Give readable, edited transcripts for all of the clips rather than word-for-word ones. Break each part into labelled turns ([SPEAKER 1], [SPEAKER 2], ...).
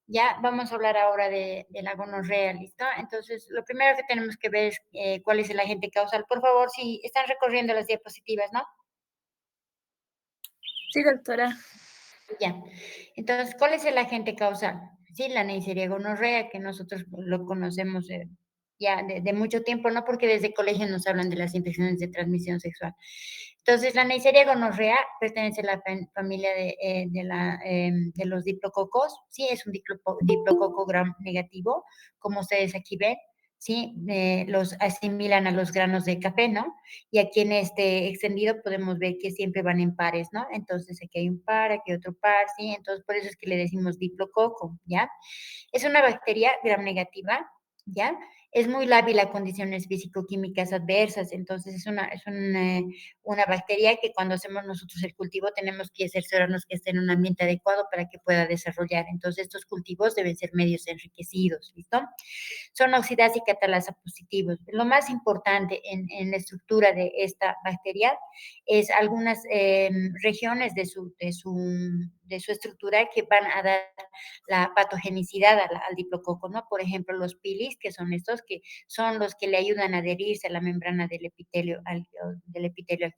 [SPEAKER 1] Ya vamos a hablar ahora de la gonorrea, ¿listo? Entonces, lo primero que tenemos que ver es cuál es el agente causal. Por favor, si están recorriendo las diapositivas, ¿no?
[SPEAKER 2] Sí, doctora.
[SPEAKER 1] Ya. Entonces, ¿cuál es el agente causal? Sí, la Neisseria gonorrea, que nosotros lo conocemos ya de mucho tiempo, ¿no? Porque desde colegio nos hablan de las infecciones de transmisión sexual. Entonces, la Neisseria gonorrea pertenece a la familia de los diplococos. Sí, es un diplococo gram negativo, como ustedes aquí ven. Sí, los asimilan a los granos de café, ¿no? Y aquí en este extendido podemos ver que siempre van en pares, ¿no? Entonces aquí hay un par, aquí otro par, ¿sí? Entonces por eso es que le decimos diplococo, ¿ya? Es una bacteria gram negativa, ¿ya? Es muy lábil a condiciones físico-químicas adversas, entonces una bacteria que cuando hacemos nosotros el cultivo tenemos que cerciorarnos que esté en un ambiente adecuado para que pueda desarrollar. Entonces estos cultivos deben ser medios enriquecidos, ¿listo? Son oxidasa y catalasa positivos. Lo más importante en la estructura de esta bacteria es algunas regiones de su estructura que van a dar la patogenicidad al diplococo, ¿no? Por ejemplo, los pilis, que son estos que son los que le ayudan a adherirse a la membrana del epitelio al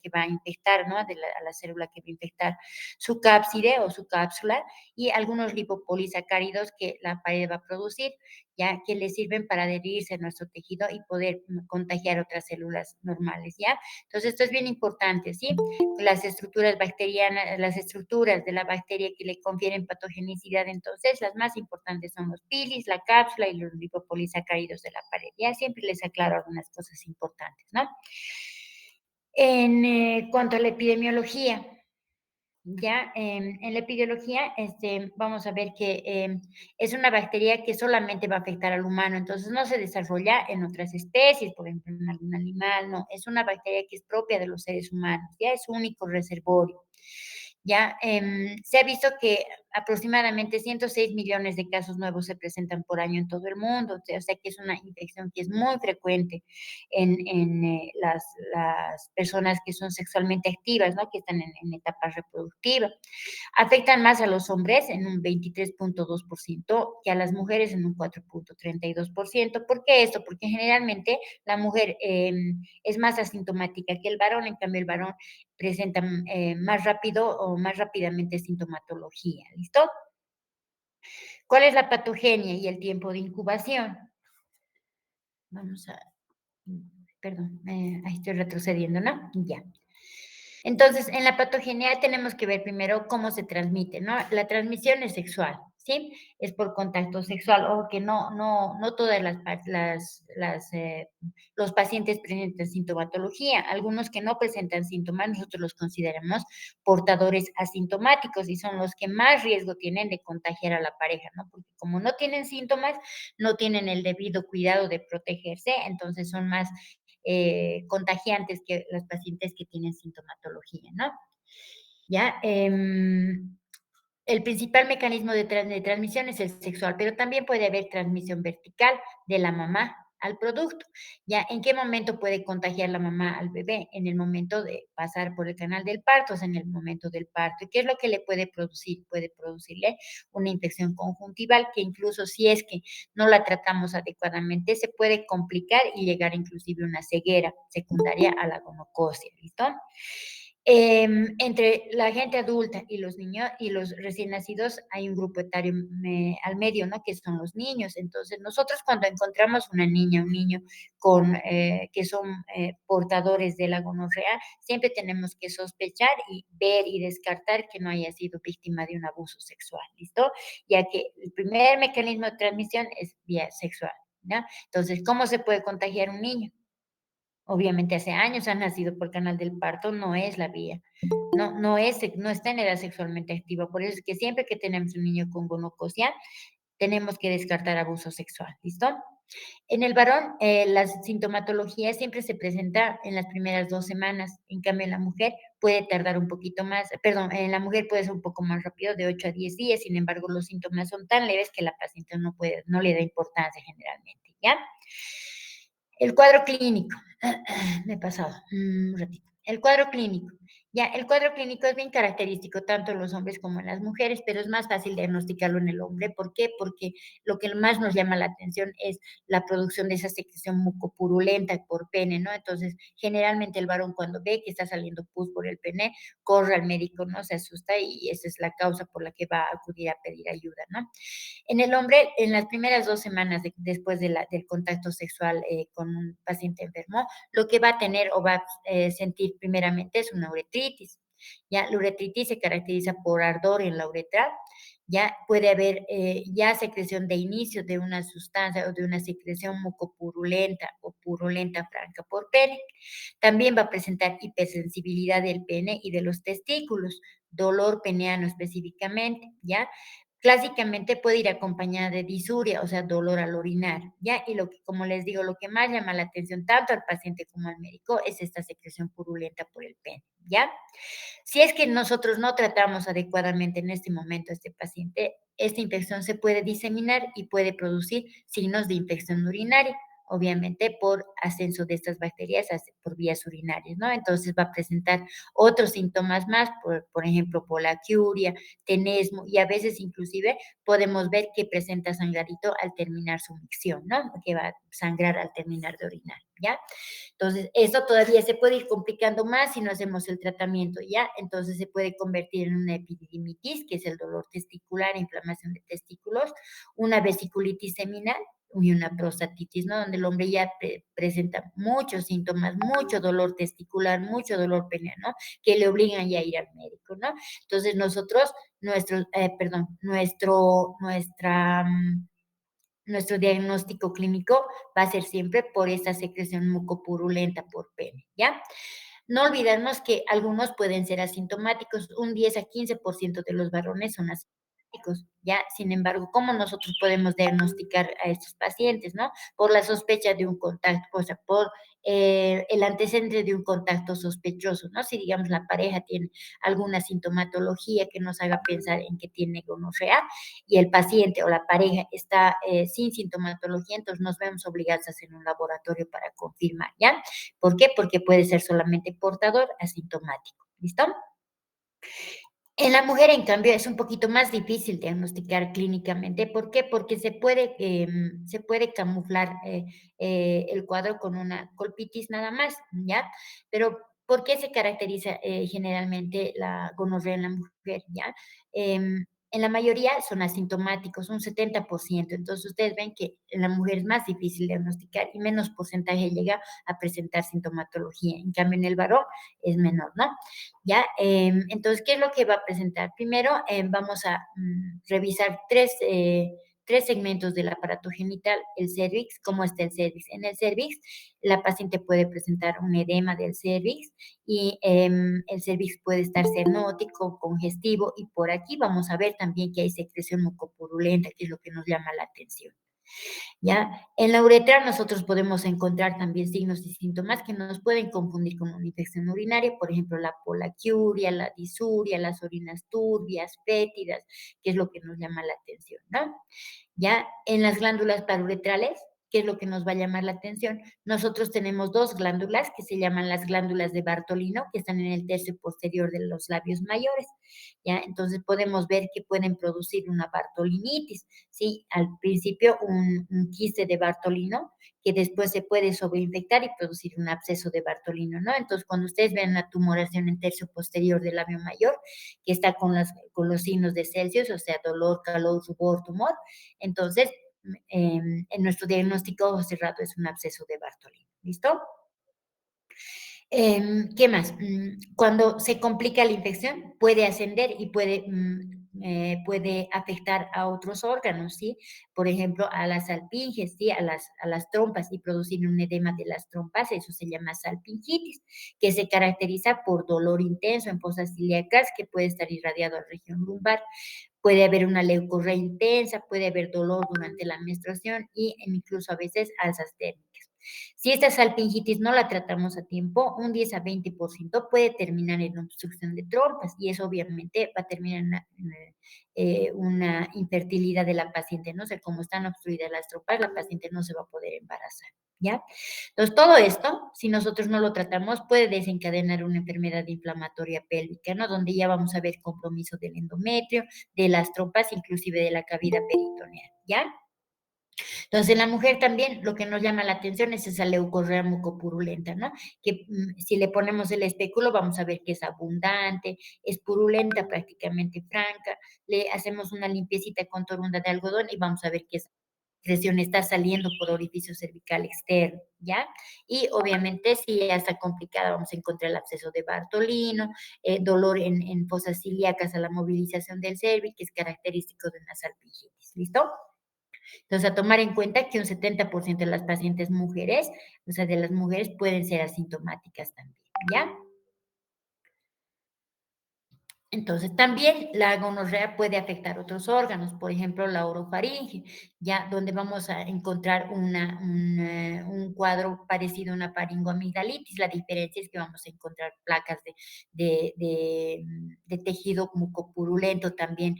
[SPEAKER 1] que va a infectar, ¿no? A la célula que va a infectar, su cápside o su cápsula y algunos lipopolisacáridos que la pared va a producir, ya que le sirven para adherirse a nuestro tejido y poder contagiar otras células normales, ¿ya? Entonces, esto es bien importante, ¿sí? Las estructuras bacterianas, las estructuras de la bacteria que le confieren patogenicidad, entonces, las más importantes son los pilis, la cápsula y los lipopolisacáridos de la pared, ¿ya? Siempre les aclaro algunas cosas importantes, ¿no? En cuanto a la epidemiología, ya, en la epidemiología, vamos a ver que es una bacteria que solamente va a afectar al humano, entonces no se desarrolla en otras especies, por ejemplo, en algún animal, no, es una bacteria que es propia de los seres humanos, ya es su único reservorio. Ya, se ha visto que aproximadamente 106 millones de casos nuevos se presentan por año en todo el mundo, o sea que es una infección que es muy frecuente en las personas que son sexualmente activas, ¿no? Que están en etapa reproductiva. Afectan más a los hombres en un 23.2% que a las mujeres en un 4.32%. ¿Por qué esto? Porque generalmente la mujer es más asintomática que el varón, en cambio el varón presenta más rápido o más rápidamente sintomatología. ¿Listo? ¿Cuál es la patogenia y el tiempo de incubación? Vamos a, perdón, ahí estoy retrocediendo, ¿no? Ya. Entonces, en la patogenia tenemos que ver primero cómo se transmite, ¿no? La transmisión es sexual, ¿sí? Es por contacto sexual, o que no todas los pacientes presentan sintomatología. Algunos que no presentan síntomas, nosotros los consideramos portadores asintomáticos y son los que más riesgo tienen de contagiar a la pareja, ¿no? Porque como no tienen síntomas, no tienen el debido cuidado de protegerse, entonces son más contagiantes que las pacientes que tienen sintomatología, ¿no? Ya, el principal mecanismo de transmisión es el sexual, pero también puede haber transmisión vertical de la mamá al producto. ¿Ya? ¿En qué momento puede contagiar la mamá al bebé? En el momento de pasar por el canal del parto, o sea, en el momento del parto. ¿Y qué es lo que le puede producir? Puede producirle una infección conjuntival que incluso si es que no la tratamos adecuadamente, se puede complicar y llegar inclusive a una ceguera secundaria a la gonocosia. ¿Listo? Entre la gente adulta y los niños y los recién nacidos hay un grupo etario al medio, ¿no? Que son los niños. Entonces, nosotros cuando encontramos una niña, un niño que son portadores de la gonorrea, siempre tenemos que sospechar y ver y descartar que no haya sido víctima de un abuso sexual, ¿listo? Ya que el primer mecanismo de transmisión es vía sexual, ¿no? Entonces, ¿cómo se puede contagiar un niño? Obviamente hace años han nacido por canal del parto, no es la vía. No está en edad sexualmente activa. Por eso es que siempre que tenemos un niño con gonocosia, tenemos que descartar abuso sexual, ¿listo? En el varón, la sintomatología siempre se presenta en las primeras 2 semanas. En cambio, en la mujer puede tardar un poquito más, perdón, en la mujer puede ser un poco más rápido, de 8 a 10 días. Sin embargo, los síntomas son tan leves que la paciente no le da importancia generalmente, ¿ya? El cuadro clínico. Me he pasado un ratito. El cuadro clínico. Ya, el cuadro clínico es bien característico tanto en los hombres como en las mujeres, pero es más fácil diagnosticarlo en el hombre. ¿Por qué? Porque lo que más nos llama la atención es la producción de esa secreción mucopurulenta por pene, ¿no? Entonces, generalmente el varón cuando ve que está saliendo pus por el pene, corre al médico, ¿no? Se asusta y esa es la causa por la que va a acudir a pedir ayuda, ¿no? En el hombre, en las primeras 2 semanas después del contacto sexual con un paciente enfermo, lo que va a tener o va a sentir primeramente es una uretritis. Ya, la uretritis se caracteriza por ardor en la uretra, ya puede haber ya secreción de inicio de una sustancia o de una secreción mucopurulenta o purulenta franca por pene. También va a presentar hipersensibilidad del pene y de los testículos, dolor peneano específicamente, ¿ya? Clásicamente puede ir acompañada de disuria, o sea, dolor al orinar, ¿ya? Y lo que, como les digo, lo que más llama la atención tanto al paciente como al médico es esta secreción purulenta por el pene, ¿ya? Si es que nosotros no tratamos adecuadamente en este momento a este paciente, esta infección se puede diseminar y puede producir signos de infección urinaria, obviamente por ascenso de estas bacterias por vías urinarias, ¿no? Entonces va a presentar otros síntomas más, por ejemplo, polaquiuria, tenesmo y a veces inclusive podemos ver que presenta sangradito al terminar su micción, ¿no? Que va a sangrar al terminar de orinar, ¿ya? Entonces, eso todavía se puede ir complicando más si no hacemos el tratamiento, ¿ya? Entonces se puede convertir en una epididimitis, que es el dolor testicular, inflamación de testículos, una vesiculitis seminal y una prostatitis, ¿no? Donde el hombre ya presenta muchos síntomas, mucho dolor testicular, mucho dolor peneano, que le obligan ya a ir al médico, ¿no? Entonces nosotros, nuestro diagnóstico clínico va a ser siempre por esta secreción mucopurulenta por pene, ¿ya? No olvidarnos que algunos pueden ser asintomáticos, un 10 a 15% de los varones son asintomáticos, ¿ya? Sin embargo, ¿cómo nosotros podemos diagnosticar a estos pacientes, no? Por la sospecha de un contacto, o sea, por el antecedente de un contacto sospechoso, ¿no? Si, digamos, la pareja tiene alguna sintomatología que nos haga pensar en que tiene gonorrea y el paciente o la pareja está sin sintomatología, entonces nos vemos obligados a hacer un laboratorio para confirmar, ¿ya? ¿Por qué? Porque puede ser solamente portador asintomático. ¿Listo? En la mujer, en cambio, es un poquito más difícil diagnosticar clínicamente. ¿Por qué? Porque se puede camuflar el cuadro con una colpitis nada más, ¿ya? Pero, ¿por qué se caracteriza generalmente la gonorrea en la mujer, ya? En la mayoría son asintomáticos, un 70%. Entonces, ustedes ven que en la mujer es más difícil diagnosticar y menos porcentaje llega a presentar sintomatología. En cambio, en el varón es menor, ¿no? ¿Ya? Entonces, ¿qué es lo que va a presentar? Primero, vamos a revisar tres segmentos del aparato genital, el cervix, ¿cómo está el cervix? En el cervix, la paciente puede presentar un edema del cervix y el cervix puede estar cenótico, congestivo y por aquí vamos a ver también que hay secreción mucopurulenta, que es lo que nos llama la atención. ¿Ya? En la uretra nosotros podemos encontrar también signos y síntomas que nos pueden confundir con una infección urinaria, por ejemplo, la polaquiuria, la disuria, las orinas turbias, fétidas, que es lo que nos llama la atención, ¿no? Ya en las glándulas paruretrales, ¿qué es lo que nos va a llamar la atención? Nosotros tenemos dos glándulas que se llaman las glándulas de Bartolino, que están en el tercio posterior de los labios mayores, ¿ya? Entonces podemos ver que pueden producir una bartolinitis, ¿sí? Al principio un quiste de Bartolino, que después se puede sobreinfectar y producir un absceso de Bartolino, ¿no? Entonces, cuando ustedes ven una tumoración en tercio posterior del labio mayor, que está con los signos de Celsius, o sea, dolor, calor, rubor, tumor, entonces, en nuestro diagnóstico ojo cerrado es un absceso de Bartolino. ¿Listo? ¿Qué más? Cuando se complica la infección, puede ascender y puede afectar a otros órganos, ¿sí? Por ejemplo, a las salpinges, ¿sí? A las trompas y producir un edema de las trompas, eso se llama salpingitis, que se caracteriza por dolor intenso en fosas ilíacas que puede estar irradiado a la región lumbar. Puede haber una leucorrea intensa, puede haber dolor durante la menstruación y incluso a veces alzas térmicas. Si esta salpingitis no la tratamos a tiempo, un 10 a 20% puede terminar en obstrucción de trompas y eso obviamente va a terminar en una infertilidad de la paciente, ¿no? O sea, como están obstruidas las trompas, la paciente no se va a poder embarazar, ¿ya? Entonces, todo esto, si nosotros no lo tratamos, puede desencadenar una enfermedad inflamatoria pélvica, ¿no? Donde ya vamos a ver compromiso del endometrio, de las trompas, inclusive de la cavidad peritoneal, ¿ya? Entonces, en la mujer también lo que nos llama la atención es esa leucorrea mucopurulenta, ¿no? Que si le ponemos el espéculo vamos a ver que es abundante, es purulenta, prácticamente franca. Le hacemos una limpiecita con torunda de algodón y vamos a ver que esa secreción está saliendo por orificio cervical externo, ¿ya? Y obviamente si ya está complicada vamos a encontrar el absceso de Bartolino, dolor en fosas ilíacas a la movilización del cervix, que es característico de una salpingitis, ¿listo? Entonces, a tomar en cuenta que un 70% de las pacientes mujeres, o sea, de las mujeres pueden ser asintomáticas también, ¿ya? Entonces, también la gonorrea puede afectar otros órganos, por ejemplo, la orofaringe, ya donde vamos a encontrar un cuadro parecido a una faringoamigdalitis. La diferencia es que vamos a encontrar placas de tejido mucopurulento también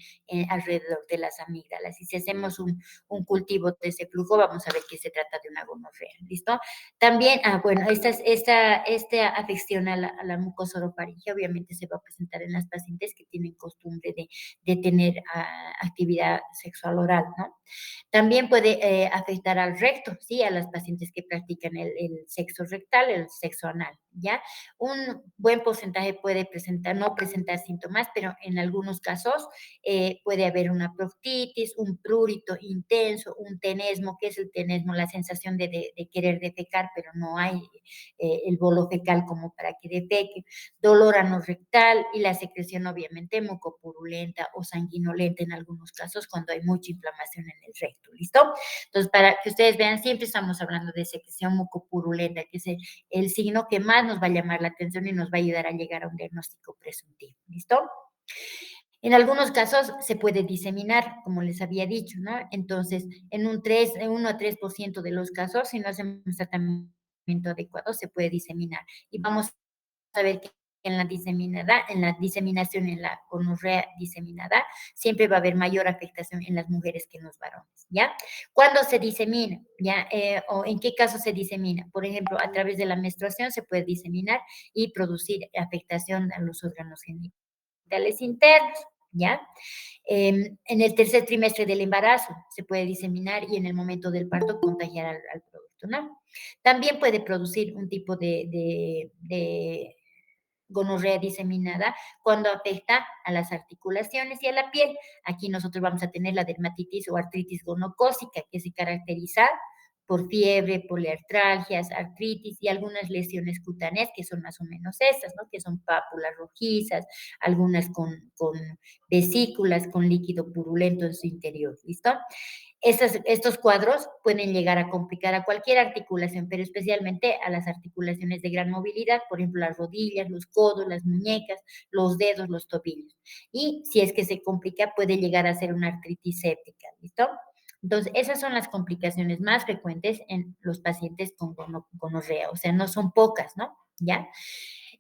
[SPEAKER 1] alrededor de las amígdalas. Y si hacemos un cultivo de ese flujo, vamos a ver que se trata de una gonorrea, ¿listo? También, bueno, esta afección a la mucosa orofaringe obviamente se va a presentar en las pacientes que tienen costumbre de tener actividad sexual oral, ¿no? También puede afectar al recto, ¿sí? A las pacientes que practican el sexo rectal, el sexo anal, ¿ya? Un buen porcentaje puede presentar, no presentar síntomas, pero en algunos casos puede haber una proctitis, un prurito intenso, un tenesmo. ¿Qué es el tenesmo? La sensación de querer defecar, pero no hay el bolo fecal como para que defeque, dolor anorrectal y la secreción obviamente mucopurulenta o sanguinolenta en algunos casos cuando hay mucha inflamación en el recto, ¿listo? Entonces, para que ustedes vean, siempre estamos hablando de secreción mucopurulenta, que es el signo que más nos va a llamar la atención y nos va a ayudar a llegar a un diagnóstico presuntivo, ¿listo? En algunos casos se puede diseminar, como les había dicho, ¿no? Entonces, en 1 a 3% de los casos, si no hacemos tratamiento adecuado, se puede diseminar. Y vamos a ver que en la diseminación, en la gonorrea diseminada, siempre va a haber mayor afectación en las mujeres que en los varones, ¿ya? ¿Cuándo se disemina? ¿Ya? ¿O en qué caso se disemina? Por ejemplo, a través de la menstruación se puede diseminar y producir afectación a los órganos genitales internos, ¿ya? En el tercer trimestre del embarazo se puede diseminar y en el momento del parto contagiar al producto, ¿no? También puede producir un tipo de gonorrea diseminada cuando afecta a las articulaciones y a la piel. Aquí nosotros vamos a tener la dermatitis o artritis gonocócica, que se caracteriza por fiebre, poliartralgias, artritis y algunas lesiones cutáneas que son más o menos estas, ¿no? Que son pápulas rojizas, algunas con vesículas, con líquido purulento en su interior, ¿listo? Estos cuadros pueden llegar a complicar a cualquier articulación, pero especialmente a las articulaciones de gran movilidad, por ejemplo, las rodillas, los codos, las muñecas, los dedos, los tobillos. Y si es que se complica, puede llegar a ser una artritis séptica, ¿listo? Entonces, esas son las complicaciones más frecuentes en los pacientes con gonorrea, o sea, no son pocas, ¿no? ¿Ya?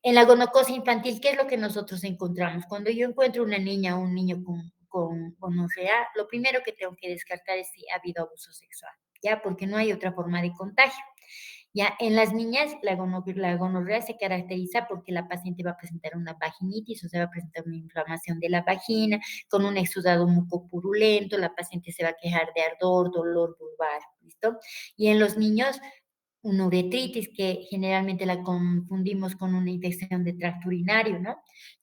[SPEAKER 1] En la gonocosia infantil, ¿qué es lo que nosotros encontramos? Cuando yo encuentro una niña o un niño con gonorrea, lo primero que tengo que descartar es si ha habido abuso sexual, ¿ya? Porque no hay otra forma de contagio. Ya en las niñas, la gonorrea se caracteriza porque la paciente va a presentar una vaginitis, o sea, va a presentar una inflamación de la vagina, con un exudado mucopurulento, la paciente se va a quejar de ardor, dolor vulvar, ¿listo? Y en los niños, una uretritis que generalmente la confundimos con una infección de tracto urinario, ¿no?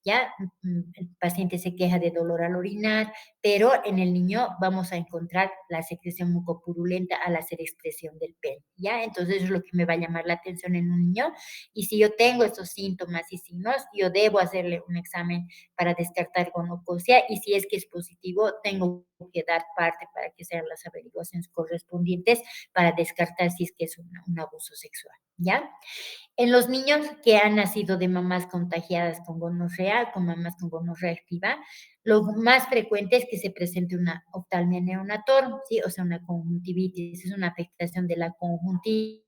[SPEAKER 1] Ya el paciente se queja de dolor al orinar, pero en el niño vamos a encontrar la secreción mucopurulenta al hacer excreción del pene, ¿ya? Entonces eso es lo que me va a llamar la atención en un niño y si yo tengo estos síntomas y signos, yo debo hacerle un examen para descartar gonocosia y si es que es positivo, tengo que dar parte para que sean las averiguaciones correspondientes para descartar si es que es un abuso sexual, ¿ya? En los niños que han nacido de mamás contagiadas con gonorrea, con mamás con gonorrea activa, lo más frecuente es que se presente una oftalmia neonatal, ¿sí? O sea, una conjuntivitis, es una afectación de la conjuntivitis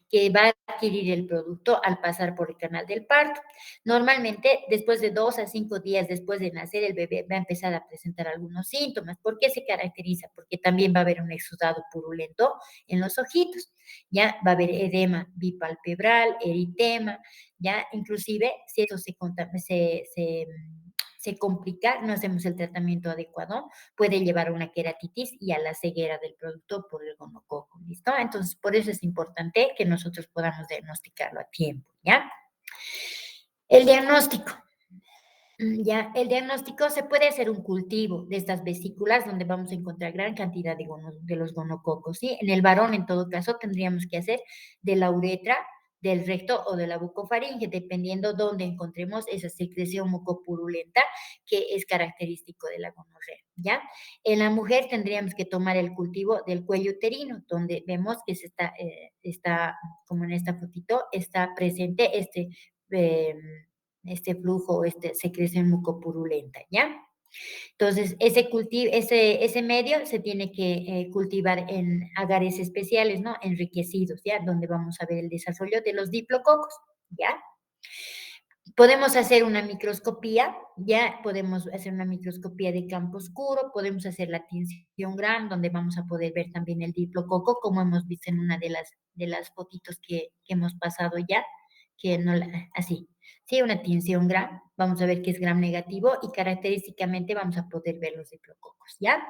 [SPEAKER 1] que va a adquirir el producto al pasar por el canal del parto. Normalmente, después de 2 a 5 días después de nacer, el bebé va a empezar a presentar algunos síntomas. ¿Por qué se caracteriza? Porque también va a haber un exudado purulento en los ojitos, ya va a haber edema bipalpebral, eritema, ya inclusive si esto se complica, no hacemos el tratamiento adecuado, puede llevar a una queratitis y a la ceguera del producto por el gonococo, ¿listo? Entonces, por eso es importante que nosotros podamos diagnosticarlo a tiempo, ¿ya? El diagnóstico. Ya, el diagnóstico se puede hacer un cultivo de estas vesículas donde vamos a encontrar gran cantidad de los gonococos, ¿sí? En el varón, en todo caso, tendríamos que hacer de la uretra, del recto o de la bucofaringe, dependiendo dónde encontremos esa secreción mucopurulenta que es característico de la gonorrea, ¿ya? En la mujer tendríamos que tomar el cultivo del cuello uterino, donde vemos que está como en esta fotito, está presente eh, este flujo, esta secreción mucopurulenta, ¿ya? Entonces, ese medio se tiene que cultivar en agares especiales, ¿no? Enriquecidos, ¿ya? Donde vamos a ver el desarrollo de los diplococos, ¿ya? Podemos hacer una microscopía, ya podemos hacer una microscopía de campo oscuro, podemos hacer la tinción GRAM, donde vamos a poder ver también el diplococo, como hemos visto en una de las fotitos que hemos pasado ya, que no así. Sí, una tinción GRAM, vamos a ver que es gram negativo y característicamente vamos a poder ver los diplococos, ¿ya?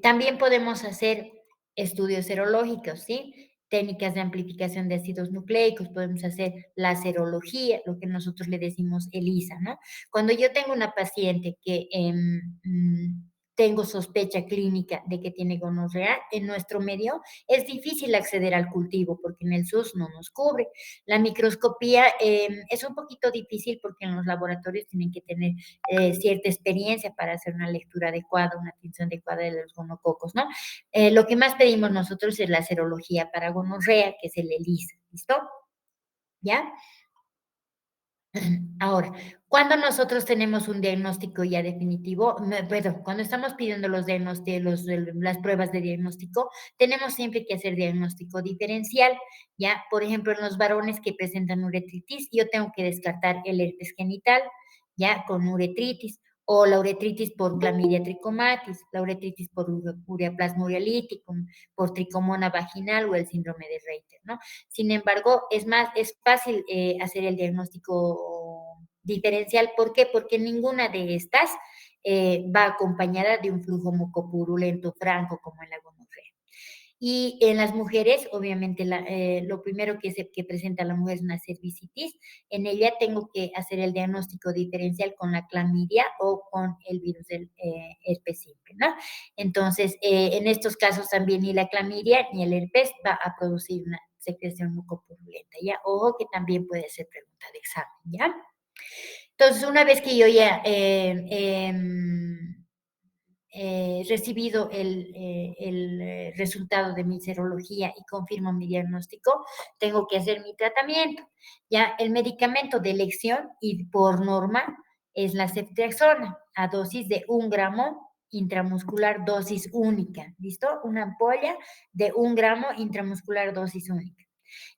[SPEAKER 1] También podemos hacer estudios serológicos, ¿sí? Técnicas de amplificación de ácidos nucleicos, podemos hacer la serología, lo que nosotros le decimos ELISA, ¿no? Cuando yo tengo una paciente que tengo sospecha clínica de que tiene gonorrea, en nuestro medio es difícil acceder al cultivo porque en el SUS no nos cubre. La microscopía es un poquito difícil porque en los laboratorios tienen que tener cierta experiencia para hacer una lectura adecuada, una tinción adecuada de los gonococos, ¿no? Lo que más pedimos nosotros es la serología para gonorrea, que es el ELISA, ¿listo? ¿Ya? Ahora, cuando nosotros tenemos un diagnóstico ya definitivo, perdón, cuando estamos pidiendo los diagnósticos, las pruebas de diagnóstico, tenemos siempre que hacer diagnóstico diferencial, ¿ya? Por ejemplo, en los varones que presentan uretritis, yo tengo que descartar el herpes genital, ¿ya? Con uretritis, o la uretritis por clamidia trichomatis, la uretritis por ureaplasma ureolítico, por tricomona vaginal o el síndrome de Reiter, ¿no? Sin embargo, es fácil hacer el diagnóstico diferencial. ¿Por qué? Porque ninguna de estas va acompañada de un flujo mucopurulento franco como en la gonorrea. Y en las mujeres, obviamente, lo primero que presenta la mujer es una cervicitis. En ella tengo que hacer el diagnóstico diferencial con la clamidia o con el virus del herpes simple, ¿no? Entonces, en estos casos también ni la clamidia ni el herpes va a producir una secreción mucopurulenta, ¿ya? Ojo que también puede ser pregunta de examen, ¿ya? Entonces, una vez que yo ya recibido el resultado de mi serología y confirmo mi diagnóstico, tengo que hacer mi tratamiento. Ya el medicamento de elección y por norma es la ceftriaxona a dosis de 1 gramo intramuscular dosis única, ¿listo? Una ampolla de 1 gramo intramuscular dosis única.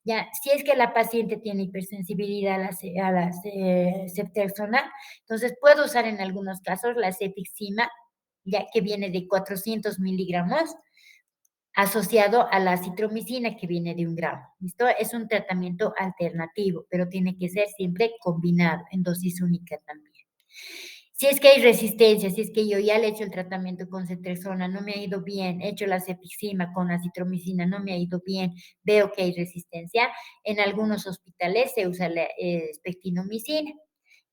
[SPEAKER 1] Ya, si es que la paciente tiene hipersensibilidad a la ceftriaxona, entonces puedo usar en algunos casos la cefixima, ya que viene de 400 miligramos, asociado a la citromicina, que viene de 1 gramo. ¿Listo? Es un tratamiento alternativo, pero tiene que ser siempre combinado en dosis única también. Si es que hay resistencia, si es que yo ya le he hecho el tratamiento con ceftriaxona, no me ha ido bien, he hecho la cefixima con acitromicina, no me ha ido bien, veo que hay resistencia, en algunos hospitales se usa la spectinomicina,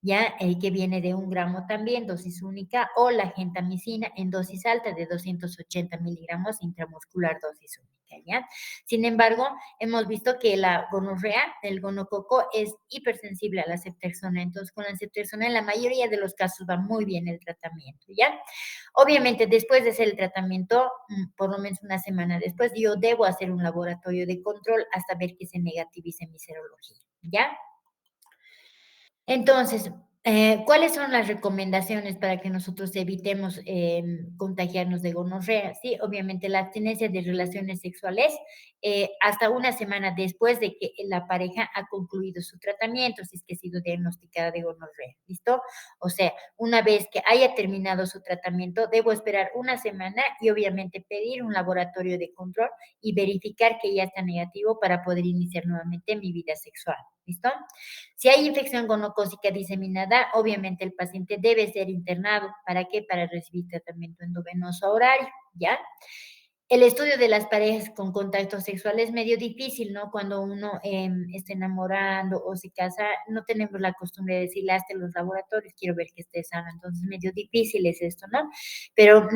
[SPEAKER 1] ya que viene de 1 gramo también, dosis única, o la gentamicina en dosis alta de 280 miligramos intramuscular, dosis única, ¿ya? Sin embargo, hemos visto que la gonorrea, el gonococo, es hipersensible a la ceftriaxona, entonces con la ceftriaxona en la mayoría de los casos va muy bien el tratamiento, ¿ya? Obviamente, después de hacer el tratamiento, por lo menos una semana después, yo debo hacer un laboratorio de control hasta ver que se negativice mi serología, ¿ya? Entonces, ¿Cuáles son las recomendaciones para que nosotros evitemos contagiarnos de gonorrea? Sí, obviamente la abstinencia de relaciones sexuales hasta una semana después de que la pareja ha concluido su tratamiento, si es que ha sido diagnosticada de gonorrea, ¿listo? O sea, una vez que haya terminado su tratamiento, debo esperar una semana y obviamente pedir un laboratorio de control y verificar que ya está negativo para poder iniciar nuevamente mi vida sexual, ¿listo? Si hay infección gonocócica diseminada, obviamente el paciente debe ser internado. ¿Para qué? Para recibir tratamiento endovenoso horario, ¿ya? El estudio de las parejas con contacto sexual es medio difícil, ¿no? Cuando uno está enamorando o se casa, no tenemos la costumbre de decirle hasta los laboratorios, quiero ver que esté sano. Entonces, medio difícil es esto, ¿no? Pero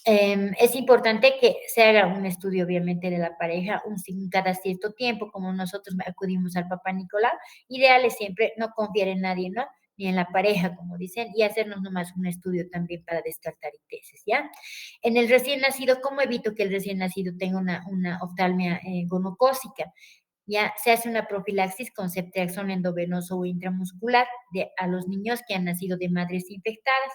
[SPEAKER 1] es importante que se haga un estudio, obviamente, de la pareja cada cierto tiempo, como nosotros acudimos al Papá Nicolau. Ideal es siempre no confiar en nadie, ¿no? Ni en la pareja, como dicen, y hacernos nomás un estudio también para descartar ITS, ¿ya? En el recién nacido, ¿cómo evito que el recién nacido tenga una oftalmia gonocócica? Ya se hace una profilaxis con ceftriaxona endovenoso o intramuscular a los niños que han nacido de madres infectadas,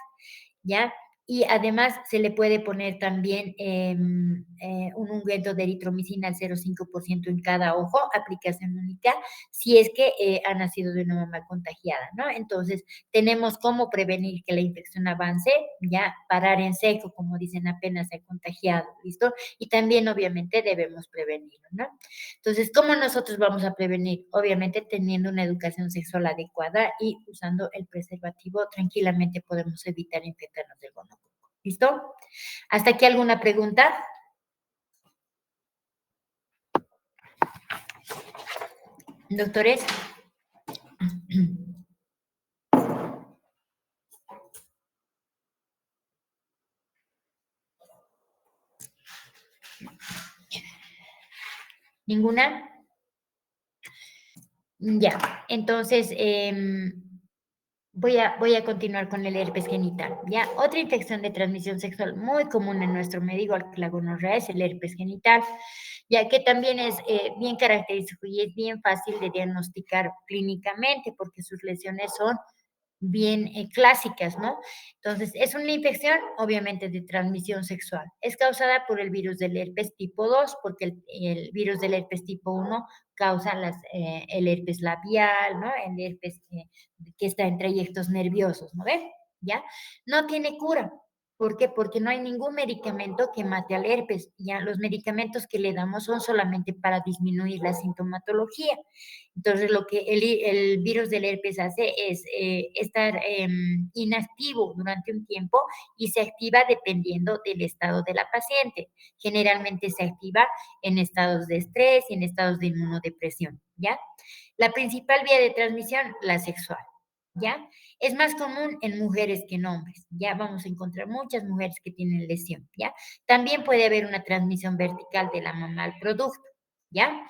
[SPEAKER 1] ¿ya? Y además se le puede poner también un ungüento de eritromicina al 0,5% en cada ojo, aplicación única, si es que ha nacido de una mamá contagiada, ¿no? Entonces, tenemos cómo prevenir que la infección avance, ya parar en seco, como dicen, apenas se ha contagiado, ¿listo? Y también, obviamente, debemos prevenirlo, ¿no? Entonces, ¿cómo nosotros vamos a prevenir? Obviamente, teniendo una educación sexual adecuada y usando el preservativo, tranquilamente podemos evitar infectarnos del gonococo. ¿Listo? ¿Hasta aquí alguna pregunta? Doctores. ¿Ninguna? Ya, entonces voy a continuar con el herpes genital. Ya, otra infección de transmisión sexual muy común en nuestro medio, igual que la gonorrea, es el herpes genital, ya que también es bien característico y es bien fácil de diagnosticar clínicamente porque sus lesiones son bien clásicas, ¿no? Entonces, es una infección, obviamente, de transmisión sexual. Es causada por el virus del herpes tipo 2, porque el virus del herpes tipo 1 causa el herpes labial, ¿no? El herpes que está en trayectos nerviosos, ¿no ven? ¿Ya? No tiene cura. ¿Por qué? Porque no hay ningún medicamento que mate al herpes. Ya los medicamentos que le damos son solamente para disminuir la sintomatología. Entonces, lo que el virus del herpes hace es estar inactivo durante un tiempo y se activa dependiendo del estado de la paciente. Generalmente se activa en estados de estrés y en estados de inmunodepresión, ¿ya? La principal vía de transmisión, la sexual, ¿ya? Es más común en mujeres que en hombres, ¿ya? Vamos a encontrar muchas mujeres que tienen lesión, ¿ya? También puede haber una transmisión vertical de la mamá al producto, ¿ya?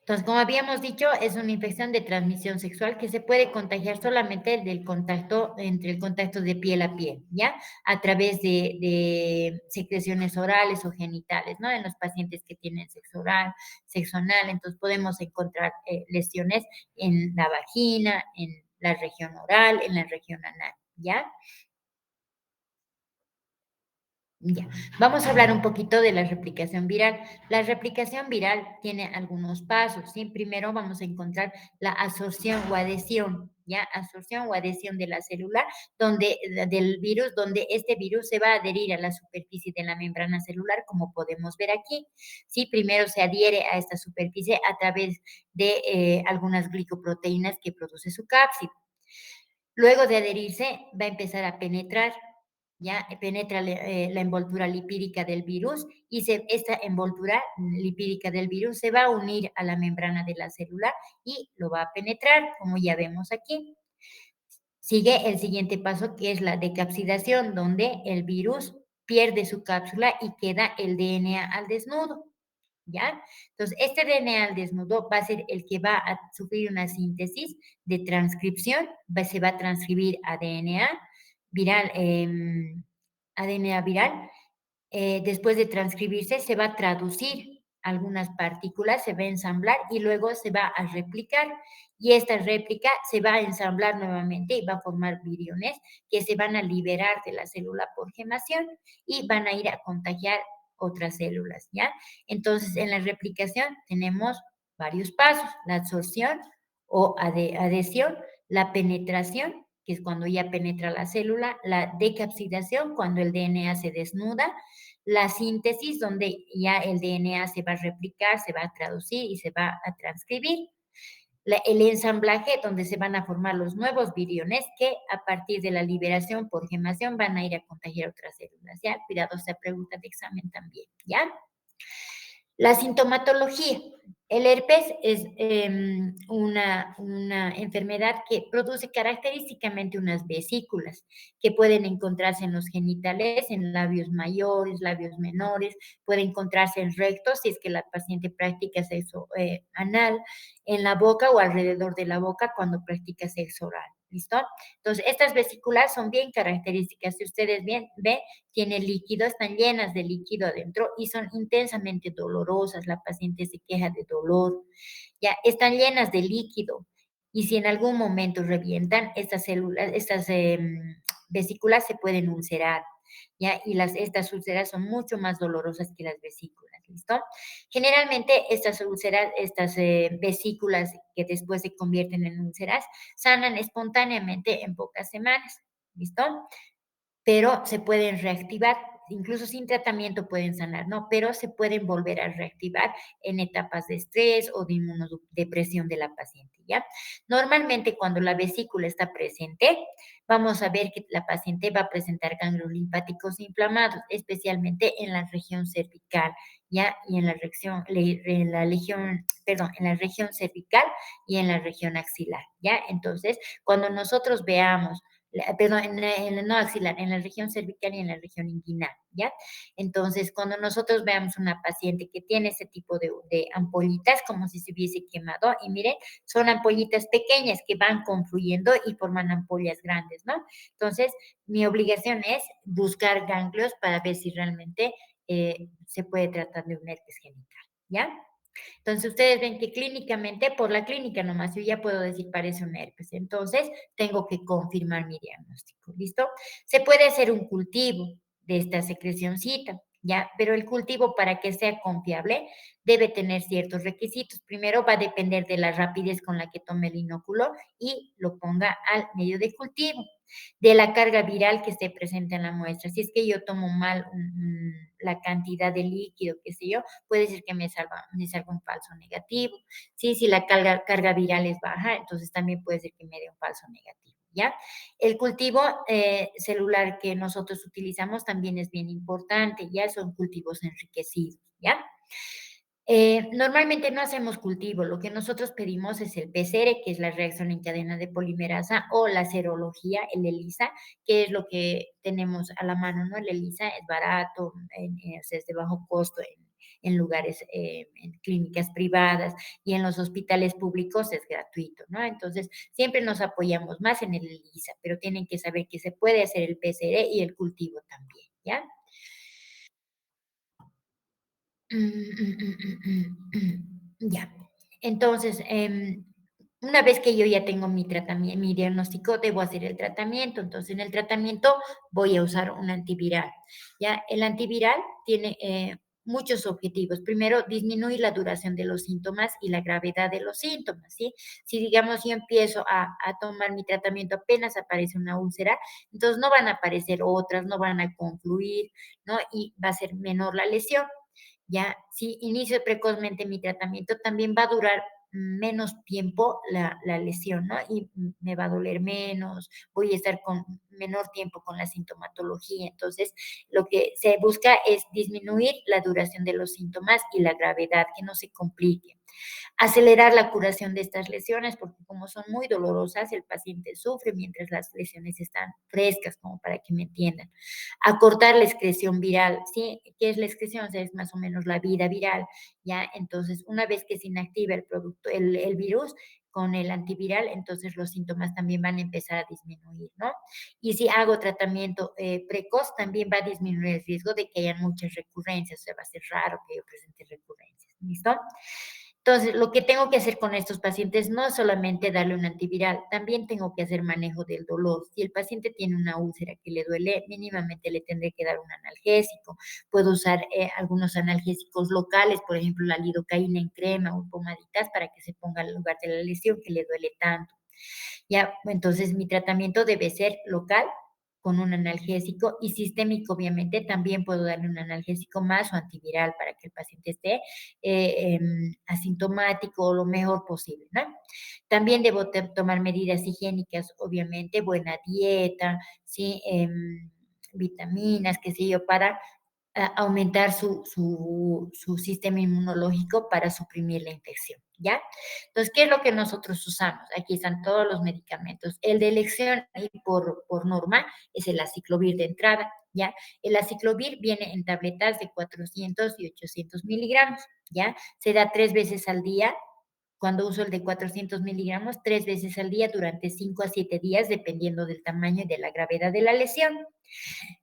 [SPEAKER 1] Entonces, como habíamos dicho, es una infección de transmisión sexual que se puede contagiar solamente del contacto, entre el contacto de piel a piel, ¿ya? A través de secreciones orales o genitales, ¿no? En los pacientes que tienen sexo oral, sexo anal, entonces podemos encontrar lesiones en la vagina, en la región oral, en la región anal, ¿ya? Ya, vamos a hablar un poquito de la replicación viral. La replicación viral tiene algunos pasos, ¿sí? Primero vamos a encontrar la absorción o adhesión, ¿ya? Absorción o adhesión de la célula del virus, donde este virus se va a adherir a la superficie de la membrana celular, como podemos ver aquí, ¿sí? Primero se adhiere a esta superficie a través de algunas glicoproteínas que produce su cápsida. Luego de adherirse, va a empezar a penetrar, ya penetra la envoltura lipídica del virus y esta envoltura lipídica del virus se va a unir a la membrana de la célula y lo va a penetrar, como ya vemos aquí. Sigue el siguiente paso, que es la decapsidación, donde el virus pierde su cápsula y queda el DNA al desnudo. ¿Ya? Entonces, este DNA al desnudo va a ser el que va a sufrir una síntesis de transcripción, se va a transcribir viral, ADN viral. Después de transcribirse, se va a traducir algunas partículas, se va a ensamblar y luego se va a replicar. Y esta réplica se va a ensamblar nuevamente y va a formar viriones que se van a liberar de la célula por gemación y van a ir a contagiar otras células, ¿ya? Entonces, en la replicación tenemos varios pasos: la absorción o adhesión, la penetración, que es cuando ya penetra la célula, la decapsidación, cuando el DNA se desnuda, la síntesis, donde ya el DNA se va a replicar, se va a traducir y se va a transcribir. El ensamblaje, donde se van a formar los nuevos viriones que a partir de la liberación por gemación van a ir a contagiar otras células, ¿ya? Cuidado, esta pregunta de examen también, ¿ya? La sintomatología. El herpes es una enfermedad que produce característicamente unas vesículas que pueden encontrarse en los genitales, en labios mayores, labios menores, puede encontrarse en rectos si es que la paciente practica sexo anal, en la boca o alrededor de la boca cuando practica sexo oral. ¿Listo? Entonces, estas vesículas son bien características. Si ustedes bien ven, tiene líquido, están llenas de líquido adentro y son intensamente dolorosas. La paciente se queja de dolor, ya están llenas de líquido. Y si en algún momento revientan, estas células, estas vesículas se pueden ulcerar, ¿ya? Y estas úlceras son mucho más dolorosas que las vesículas, ¿listo? Generalmente estas úlceras, estas vesículas que después se convierten en úlceras, sanan espontáneamente en pocas semanas, ¿listo? Pero se pueden reactivar, incluso sin tratamiento pueden sanar, ¿no? Pero se pueden volver a reactivar en etapas de estrés o de inmunodepresión de la paciente, ¿ya? Normalmente cuando la vesícula está presente, vamos a ver que la paciente va a presentar ganglios linfáticos inflamados, especialmente en la región cervical, ¿ya? Y en la en la región cervical y en la región axilar, ¿ya? Entonces, cuando nosotros veamos perdón, no axilar, en la región cervical y en la región inguinal, ¿ya? Entonces, cuando nosotros veamos una paciente que tiene ese tipo de ampollitas, como si se hubiese quemado, y miren, son ampollitas pequeñas que van confluyendo y forman ampollas grandes, ¿no? Entonces, mi obligación es buscar ganglios para ver si realmente se puede tratar de un herpes genital, ¿ya? Entonces, ustedes ven que clínicamente, por la clínica nomás, yo ya puedo decir parece un herpes. Entonces, tengo que confirmar mi diagnóstico, ¿listo? Se puede hacer un cultivo de esta secrecióncita, ¿ya? Pero el cultivo, para que sea confiable, debe tener ciertos requisitos. Primero, va a depender de la rapidez con la que tome el inóculo y lo ponga al medio de cultivo, de la carga viral que esté presente en la muestra. Si es que yo tomo mal la cantidad de líquido, qué sé yo, puede ser que me salga un falso negativo. Sí, si la carga viral es baja, entonces también puede ser que me dé un falso negativo, ¿ya? El cultivo celular que nosotros utilizamos también es bien importante, ya son cultivos enriquecidos, ¿ya? Normalmente no hacemos cultivo, lo que nosotros pedimos es el PCR, que es la reacción en cadena de polimerasa, o la serología, el ELISA, que es lo que tenemos a la mano, ¿no? El ELISA es barato, o sea, es de bajo costo en lugares, en clínicas privadas y en los hospitales públicos es gratuito, ¿no? Entonces, siempre nos apoyamos más en el ELISA, pero tienen que saber que se puede hacer el PCR y el cultivo también, ¿ya? Ya. Entonces, una vez que yo ya tengo mi tratamiento, mi diagnóstico, debo hacer el tratamiento. Entonces, en el tratamiento voy a usar un antiviral. Ya, el antiviral tiene muchos objetivos. Primero, disminuir la duración de los síntomas y la gravedad de los síntomas, ¿sí? Si, digamos, yo empiezo a tomar mi tratamiento, apenas aparece una úlcera, entonces no van a aparecer otras, no van a confluir, ¿no? Y va a ser menor la lesión. Ya, si inicio precozmente mi tratamiento, también va a durar menos tiempo la lesión, ¿no? Y me va a doler menos, voy a estar con menor tiempo con la sintomatología. Entonces, lo que se busca es disminuir la duración de los síntomas y la gravedad, que no se complique. Acelerar la curación de estas lesiones, porque como son muy dolorosas, el paciente sufre mientras las lesiones están frescas, como para que me entiendan. Acortar la excreción viral, ¿sí? ¿Qué es la excreción? O sea, es más o menos la vida viral, ¿ya? Entonces, una vez que se inactiva el producto, el virus, con el antiviral, entonces los síntomas también van a empezar a disminuir, ¿no? Y si hago tratamiento precoz, también va a disminuir el riesgo de que haya muchas recurrencias, o sea, va a ser raro que yo presente recurrencias. ¿listo? Entonces, lo que tengo que hacer con estos pacientes no es solamente darle un antiviral, también tengo que hacer manejo del dolor. Si el paciente tiene una úlcera que le duele, mínimamente le tendré que dar un analgésico. Puedo usar algunos analgésicos locales, por ejemplo, la lidocaína en crema o pomaditas para que se ponga al lugar de la lesión que le duele tanto. Ya, entonces mi tratamiento debe ser local con un analgésico y sistémico, obviamente, también puedo darle un analgésico más o antiviral para que el paciente esté asintomático lo mejor posible, ¿no? También debo tomar medidas higiénicas, obviamente, buena dieta, ¿sí? Vitaminas, qué sé yo, para aumentar su sistema inmunológico para suprimir la infección, ¿ya? Entonces, ¿qué es lo que nosotros usamos? Aquí están todos los medicamentos. El de elección y por norma es el aciclovir de entrada, ¿ya? El aciclovir viene en tabletas de 400 y 800 miligramos, ¿ya? Se da 3 veces al día. Cuando uso el de 400 miligramos, 3 veces al día durante 5 a 7 días, dependiendo del tamaño y de la gravedad de la lesión.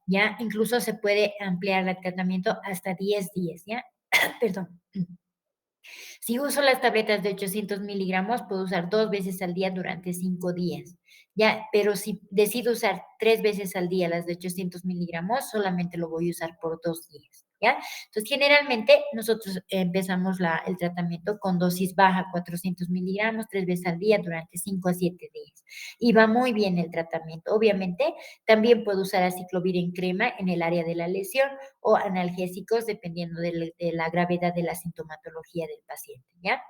[SPEAKER 1] ¿Ya? Incluso se puede ampliar el tratamiento hasta 10 días, ¿ya? Perdón. Si uso las tabletas de 800 miligramos, puedo usar 2 veces al día durante 5 días, ¿ya? Pero si decido usar 3 veces al día las de 800 miligramos, solamente lo voy a usar por 2 días, ¿ya? Entonces, generalmente nosotros empezamos el tratamiento con dosis baja, 400 miligramos, 3 veces al día durante 5 a 7 días. Y va muy bien el tratamiento. Obviamente, también puedo usar aciclovir en crema en el área de la lesión o analgésicos dependiendo de la gravedad de la sintomatología del paciente, ¿ya?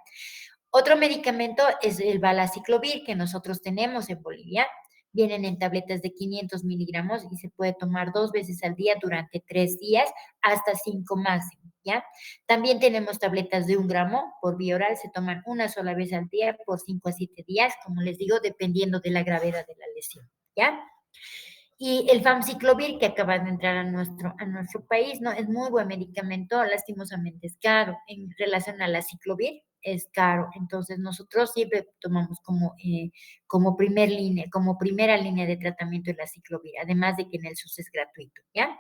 [SPEAKER 1] Otro medicamento es el valaciclovir que nosotros tenemos en Bolivia. Vienen en tabletas de 500 miligramos y se puede tomar 2 veces al día durante 3 días hasta 5 máximo, ¿ya? También tenemos tabletas de 1 gramo por vía oral, se toman una sola vez al día por 5 a 7 días, como les digo, dependiendo de la gravedad de la lesión, ¿ya? Y el famciclovir que acaba de entrar a nuestro país, ¿no? Es muy buen medicamento, lastimosamente es caro. En relación a la ciclovir, es caro. Entonces, nosotros siempre tomamos como como primera línea de tratamiento la ciclovir, además de que en el SUS es gratuito, ¿ya?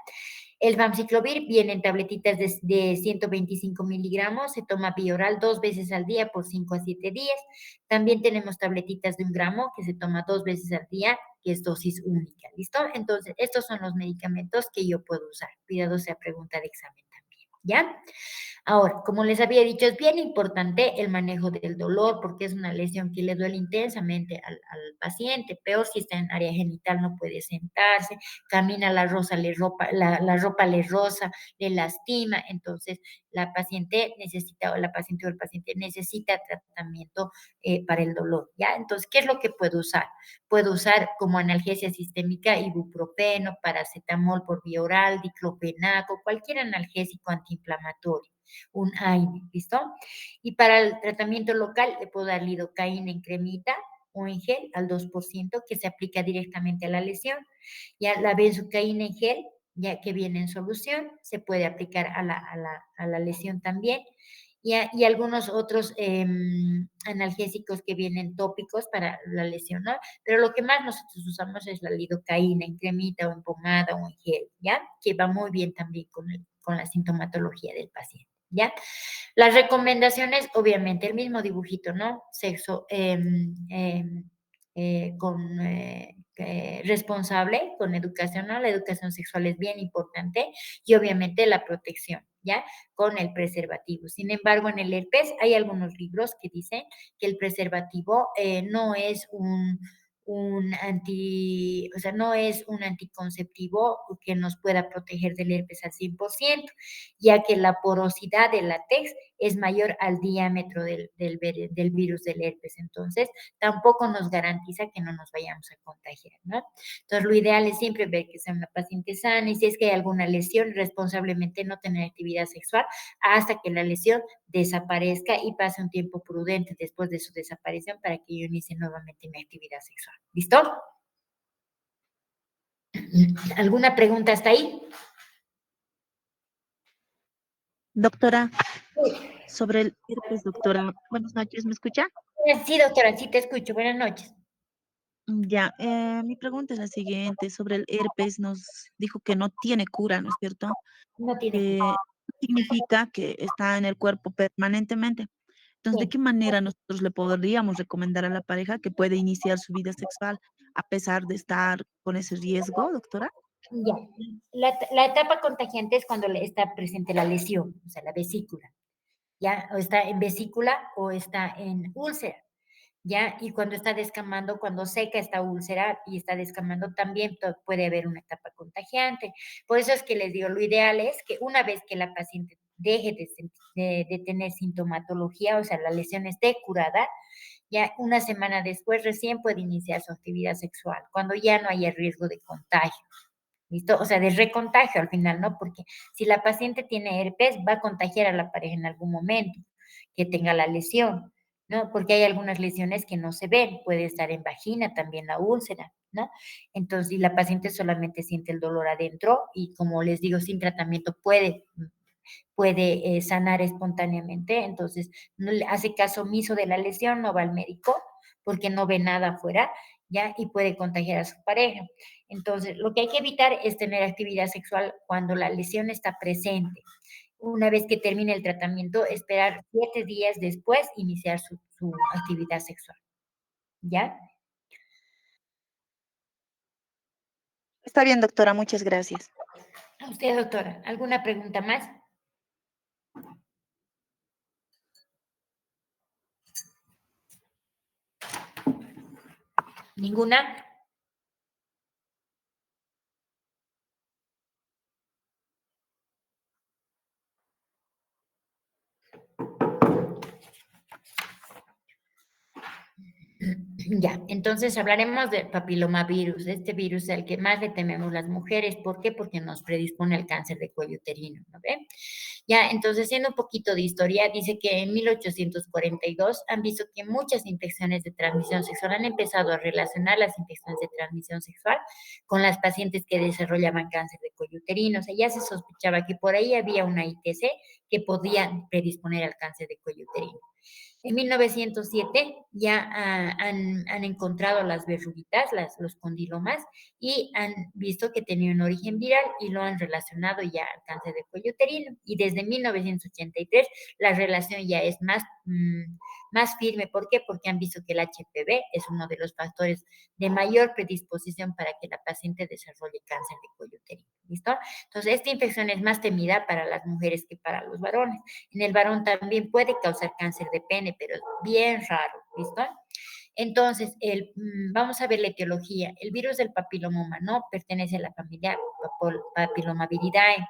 [SPEAKER 1] El famciclovir viene en tabletitas de 125 miligramos, se toma vía oral 2 veces al día por 5 a 7 días. También tenemos tabletitas de 1 gramo que se toma 2 veces al día, que es dosis única, ¿listo? Entonces, estos son los medicamentos que yo puedo usar. Cuidado sea pregunta de examen también, ¿ya? Ahora, como les había dicho, es bien importante el manejo del dolor porque es una lesión que le duele intensamente al paciente. Peor si está en área genital, no puede sentarse, camina la ropa le roza, le lastima. Entonces, la paciente necesita, o la paciente o el paciente necesita tratamiento para el dolor, ¿ya? Entonces, ¿qué es lo que puedo usar? Puedo usar como analgesia sistémica ibuprofeno, paracetamol por vía oral, diclofenaco, cualquier analgésico antiinflamatorio, un AINE, ¿listo? Y para el tratamiento local le puedo dar lidocaína en cremita o en gel al 2% que se aplica directamente a la lesión. Ya la benzocaína en gel, ya que viene en solución, se puede aplicar a la lesión también. Y algunos otros analgésicos que vienen tópicos para la lesión, ¿no? Pero lo que más nosotros usamos es la lidocaína en cremita o en pomada o en gel, ¿ya? Que va muy bien también con la sintomatología del paciente, ¿ya? Las recomendaciones, obviamente, el mismo dibujito, ¿no? Sexo responsable, con educación, ¿no? La educación sexual es bien importante y obviamente la protección, ¿ya? Con el preservativo. Sin embargo, en el herpes hay algunos libros que dicen que el preservativo no es o sea, no es un anticonceptivo que nos pueda proteger del herpes al 100%, ya que la porosidad del látex es mayor al diámetro del virus del herpes. Entonces, tampoco nos garantiza que no nos vayamos a contagiar, ¿no? Entonces, lo ideal es siempre ver que sea una paciente sana y si es que hay alguna lesión, responsablemente no tener actividad sexual hasta que la lesión desaparezca y pase un tiempo prudente después de su desaparición para que yo inicie nuevamente mi actividad sexual. ¿Listo? ¿Alguna pregunta hasta ahí?
[SPEAKER 2] Doctora, sobre el herpes, doctora. Buenas noches, ¿me escucha?
[SPEAKER 1] Sí, doctora, sí te escucho. Buenas noches.
[SPEAKER 2] Ya, mi pregunta es la siguiente. Sobre el herpes, nos dijo que no tiene cura, ¿no es cierto?
[SPEAKER 1] No tiene
[SPEAKER 2] Que
[SPEAKER 1] culpa.
[SPEAKER 2] significa que está en el cuerpo permanentemente. Entonces, ¿de
[SPEAKER 1] Sí.
[SPEAKER 2] qué manera nosotros le podríamos recomendar a la pareja que puede iniciar su vida sexual a pesar de estar con ese riesgo, doctora?
[SPEAKER 1] Ya. La etapa contagiante es cuando está presente la lesión, o sea, la vesícula, ¿ya? O está en vesícula o está en úlcera, ¿ya? Y cuando está descamando, cuando seca esta úlcera y está descamando, también puede haber una etapa contagiante. Por eso es que les digo, lo ideal es que una vez que la paciente deje de tener sintomatología, o sea, la lesión esté curada, ya una semana después recién puede iniciar su actividad sexual, cuando ya no haya riesgo de contagio. ¿Listo? O sea, de recontagio al final, ¿no? Porque si la paciente tiene herpes, va a contagiar a la pareja en algún momento que tenga la lesión, ¿no? Porque hay algunas lesiones que no se ven, puede estar en vagina también la úlcera, ¿no? Entonces, y la paciente solamente siente el dolor adentro y como les digo, sin tratamiento puede sanar espontáneamente, entonces no le hace caso omiso de la lesión, no va al médico porque no ve nada afuera, ¿ya? Y puede contagiar a su pareja. Entonces, lo que hay que evitar es tener actividad sexual cuando la lesión está presente. Una vez que termine el tratamiento, esperar 7 días después iniciar su actividad sexual, ¿ya?
[SPEAKER 2] Está bien, doctora, muchas gracias.
[SPEAKER 1] A usted, doctora, ¿alguna pregunta más? ¿Ninguna? Ya, entonces hablaremos del papilomavirus, este virus al que más le tememos las mujeres. ¿Por qué? Porque nos predispone al cáncer de cuello uterino, ¿no ve? Ya, entonces, haciendo un poquito de historia, dice que en 1842 han visto que muchas infecciones de transmisión sexual han empezado a relacionar las infecciones de transmisión sexual con las pacientes que desarrollaban cáncer de cuello uterino. O sea, ya se sospechaba que por ahí había una ITC que podía predisponer al cáncer de cuello uterino. En 1907 ya han encontrado las verruguitas, los condilomas, y han visto que tenía un origen viral y lo han relacionado ya al cáncer de cuello uterino. Y desde 1983 la relación ya es más firme. ¿Por qué? Porque han visto que el HPV es uno de los factores de mayor predisposición para que la paciente desarrolle cáncer de cuello uterino. ¿Listo? Entonces, esta infección es más temida para las mujeres que para los varones. En el varón también puede causar cáncer de pene, pero es bien raro, ¿listo? Entonces, vamos a ver la etiología. El virus del papiloma humano pertenece a la familia Papillomaviridae.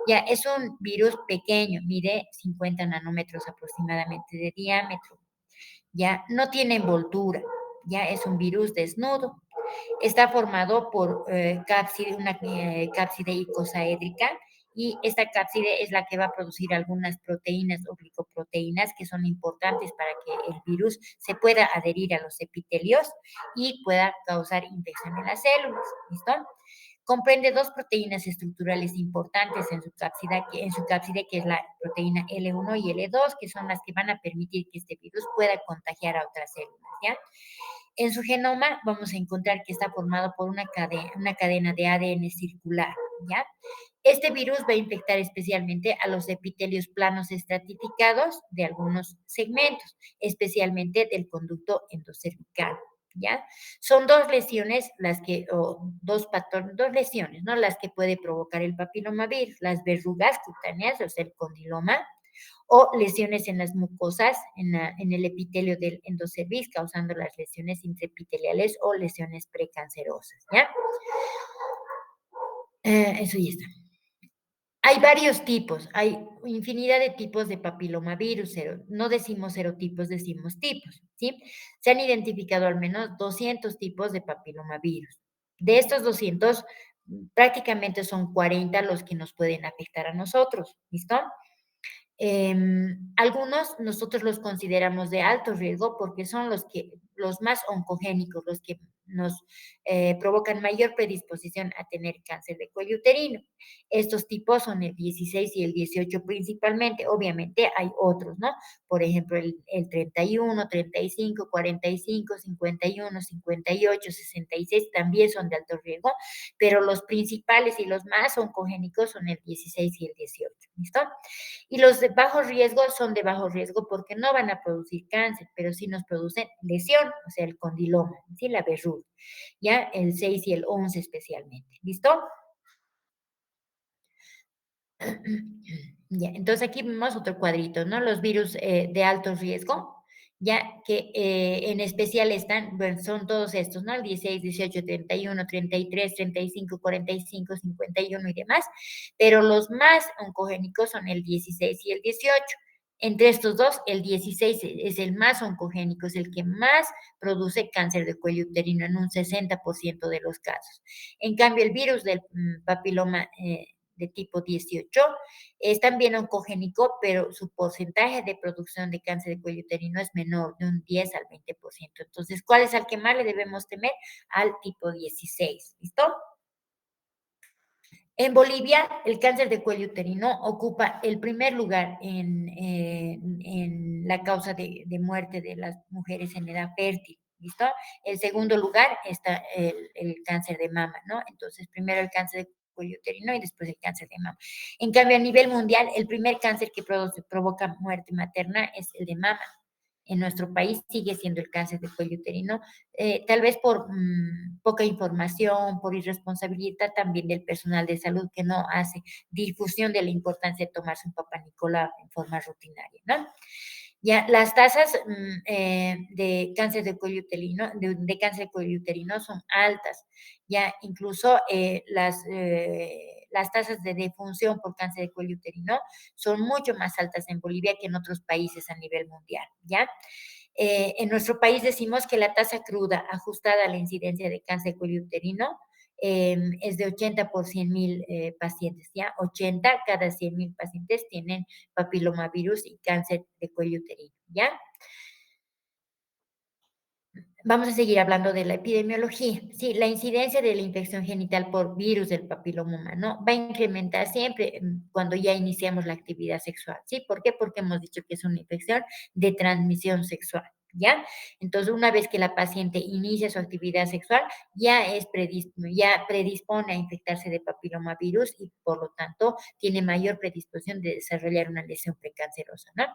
[SPEAKER 1] Ya, es un virus pequeño, mide 50 nanómetros aproximadamente de diámetro. Ya, no tiene envoltura. Ya, es un virus desnudo. Está formado por una cápside icosaédrica y esta cápside es la que va a producir algunas proteínas o glicoproteínas que son importantes para que el virus se pueda adherir a los epitelios y pueda causar infección en las células. ¿Listo? Comprende dos proteínas estructurales importantes en su cápside, que es la proteína L1 y L2, que son las que van a permitir que este virus pueda contagiar a otras células, ¿ya? En su genoma vamos a encontrar que está formado por una cadena de ADN circular, ¿ya? Este virus va a infectar especialmente a los epitelios planos estratificados de algunos segmentos, especialmente del conducto endocervical, ¿ya? Son dos lesiones dos lesiones, ¿no? Las que puede provocar el papilomavirus, las verrugas cutáneas, o sea, el condiloma, o lesiones en las mucosas, en el epitelio del endocervix, causando las lesiones intraepiteliales o lesiones precancerosas, ¿ya? Eso ya está. Hay varios tipos, hay infinidad de tipos de papilomavirus, no decimos serotipos, decimos tipos, ¿sí? Se han identificado al menos 200 tipos de papilomavirus. De estos 200, prácticamente son 40 los que nos pueden afectar a nosotros, ¿listo? Algunos nosotros los consideramos de alto riesgo porque son los más oncogénicos, los que nos provocan mayor predisposición a tener cáncer de cuello uterino. Estos tipos son el 16 y el 18 principalmente. Obviamente hay otros, ¿no? Por ejemplo, el 31, 35, 45, 51, 58, 66 también son de alto riesgo, pero los principales y los más oncogénicos son el 16 y el 18, ¿listo? Y los de bajo riesgo son de bajo riesgo porque no van a producir cáncer, pero sí nos producen lesión, o sea, el condiloma, ¿sí? La verruga, ya el 6 y el 11 especialmente, ¿listo? Ya, entonces aquí vemos otro cuadrito, ¿no? Los virus de alto riesgo, ya que en especial están, bueno, son todos estos, ¿no? El 16, 18, 31, 33, 35, 45, 51 y demás, pero los más oncogénicos son el 16 y el 18. Entre estos dos, el 16 es el más oncogénico, es el que más produce cáncer de cuello uterino en un 60% de los casos. En cambio, el virus del papiloma de tipo 18 es también oncogénico, pero su porcentaje de producción de cáncer de cuello uterino es menor, de un 10 al 20%. Entonces, ¿cuál es al que más le debemos temer? Al tipo 16. ¿Listo? En Bolivia, el cáncer de cuello uterino ocupa el primer lugar en la causa de muerte de las mujeres en edad fértil. ¿Listo? El segundo lugar está el cáncer de mama, ¿no? Entonces, primero el cáncer de cuello uterino y después el cáncer de mama. En cambio, a nivel mundial, el primer cáncer que provoca muerte materna es el de mama. En nuestro país sigue siendo el cáncer de cuello uterino, tal vez por poca información, por irresponsabilidad también del personal de salud que no hace difusión de la importancia de tomarse un papá Nicolau en forma rutinaria, ¿no? Ya, las tasas de cáncer de cuello uterino, de cáncer de cuello uterino son altas. Ya incluso las tasas de defunción por cáncer de cuello uterino son mucho más altas en Bolivia que en otros países a nivel mundial. ¿Ya? En nuestro país decimos que la tasa cruda ajustada a la incidencia de cáncer de cuello uterino es de 80 por 100.000 pacientes, ¿ya? 80 cada 100.000 pacientes tienen papilomavirus y cáncer de cuello uterino, ¿ya? Vamos a seguir hablando de la epidemiología. Sí, la incidencia de la infección genital por virus del papiloma humano va a incrementar siempre cuando ya iniciamos la actividad sexual. ¿Sí? ¿Por qué? Porque hemos dicho que es una infección de transmisión sexual. ¿Ya? Entonces, una vez que la paciente inicia su actividad sexual, ya predispone a infectarse de papilomavirus y, por lo tanto, tiene mayor predisposición de desarrollar una lesión precancerosa, ¿no?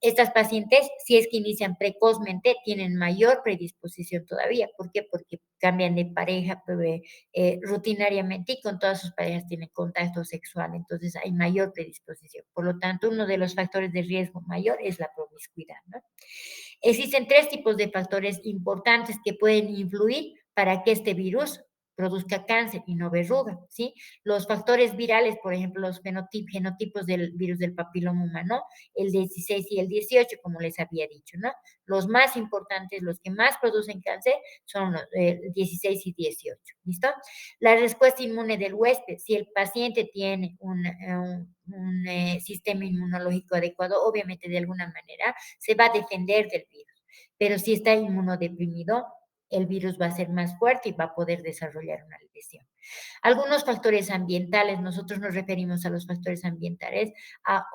[SPEAKER 1] Estas pacientes, si es que inician precozmente, tienen mayor predisposición todavía. ¿Por qué? Porque cambian de pareja rutinariamente y con todas sus parejas tienen contacto sexual. Entonces hay mayor predisposición. Por lo tanto, uno de los factores de riesgo mayor es la promiscuidad, ¿no? Existen tres tipos de factores importantes que pueden influir para que este virus produzca cáncer y no verruga, ¿sí? Los factores virales, por ejemplo, los genotipos del virus del papiloma humano, el 16 y el 18, como les había dicho, ¿no? Los más importantes, los que más producen cáncer, son los 16 y 18, ¿listo? La respuesta inmune del huésped, si el paciente tiene un sistema inmunológico adecuado, obviamente de alguna manera se va a defender del virus, pero si está inmunodeprimido, el virus va a ser más fuerte y va a poder desarrollar una lesión. Algunos factores ambientales, nosotros nos referimos a los factores ambientales, a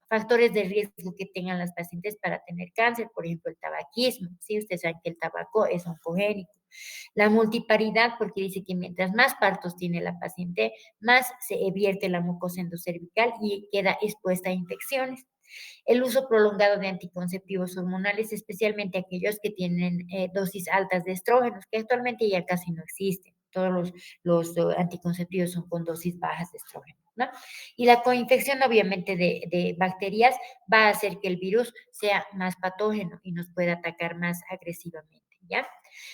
[SPEAKER 1] factores de riesgo que tengan las pacientes para tener cáncer, por ejemplo, el tabaquismo, ¿sí? Ustedes saben que el tabaco es oncogénico. La multiparidad, porque dice que mientras más partos tiene la paciente, más se vierte la mucosa endocervical y queda expuesta a infecciones. El uso prolongado de anticonceptivos hormonales, especialmente aquellos que tienen dosis altas de estrógenos, que actualmente ya casi no existen. Todos los anticonceptivos son con dosis bajas de estrógeno, ¿no? Y la coinfección, obviamente, de bacterias va a hacer que el virus sea más patógeno y nos pueda atacar más agresivamente, ¿ya?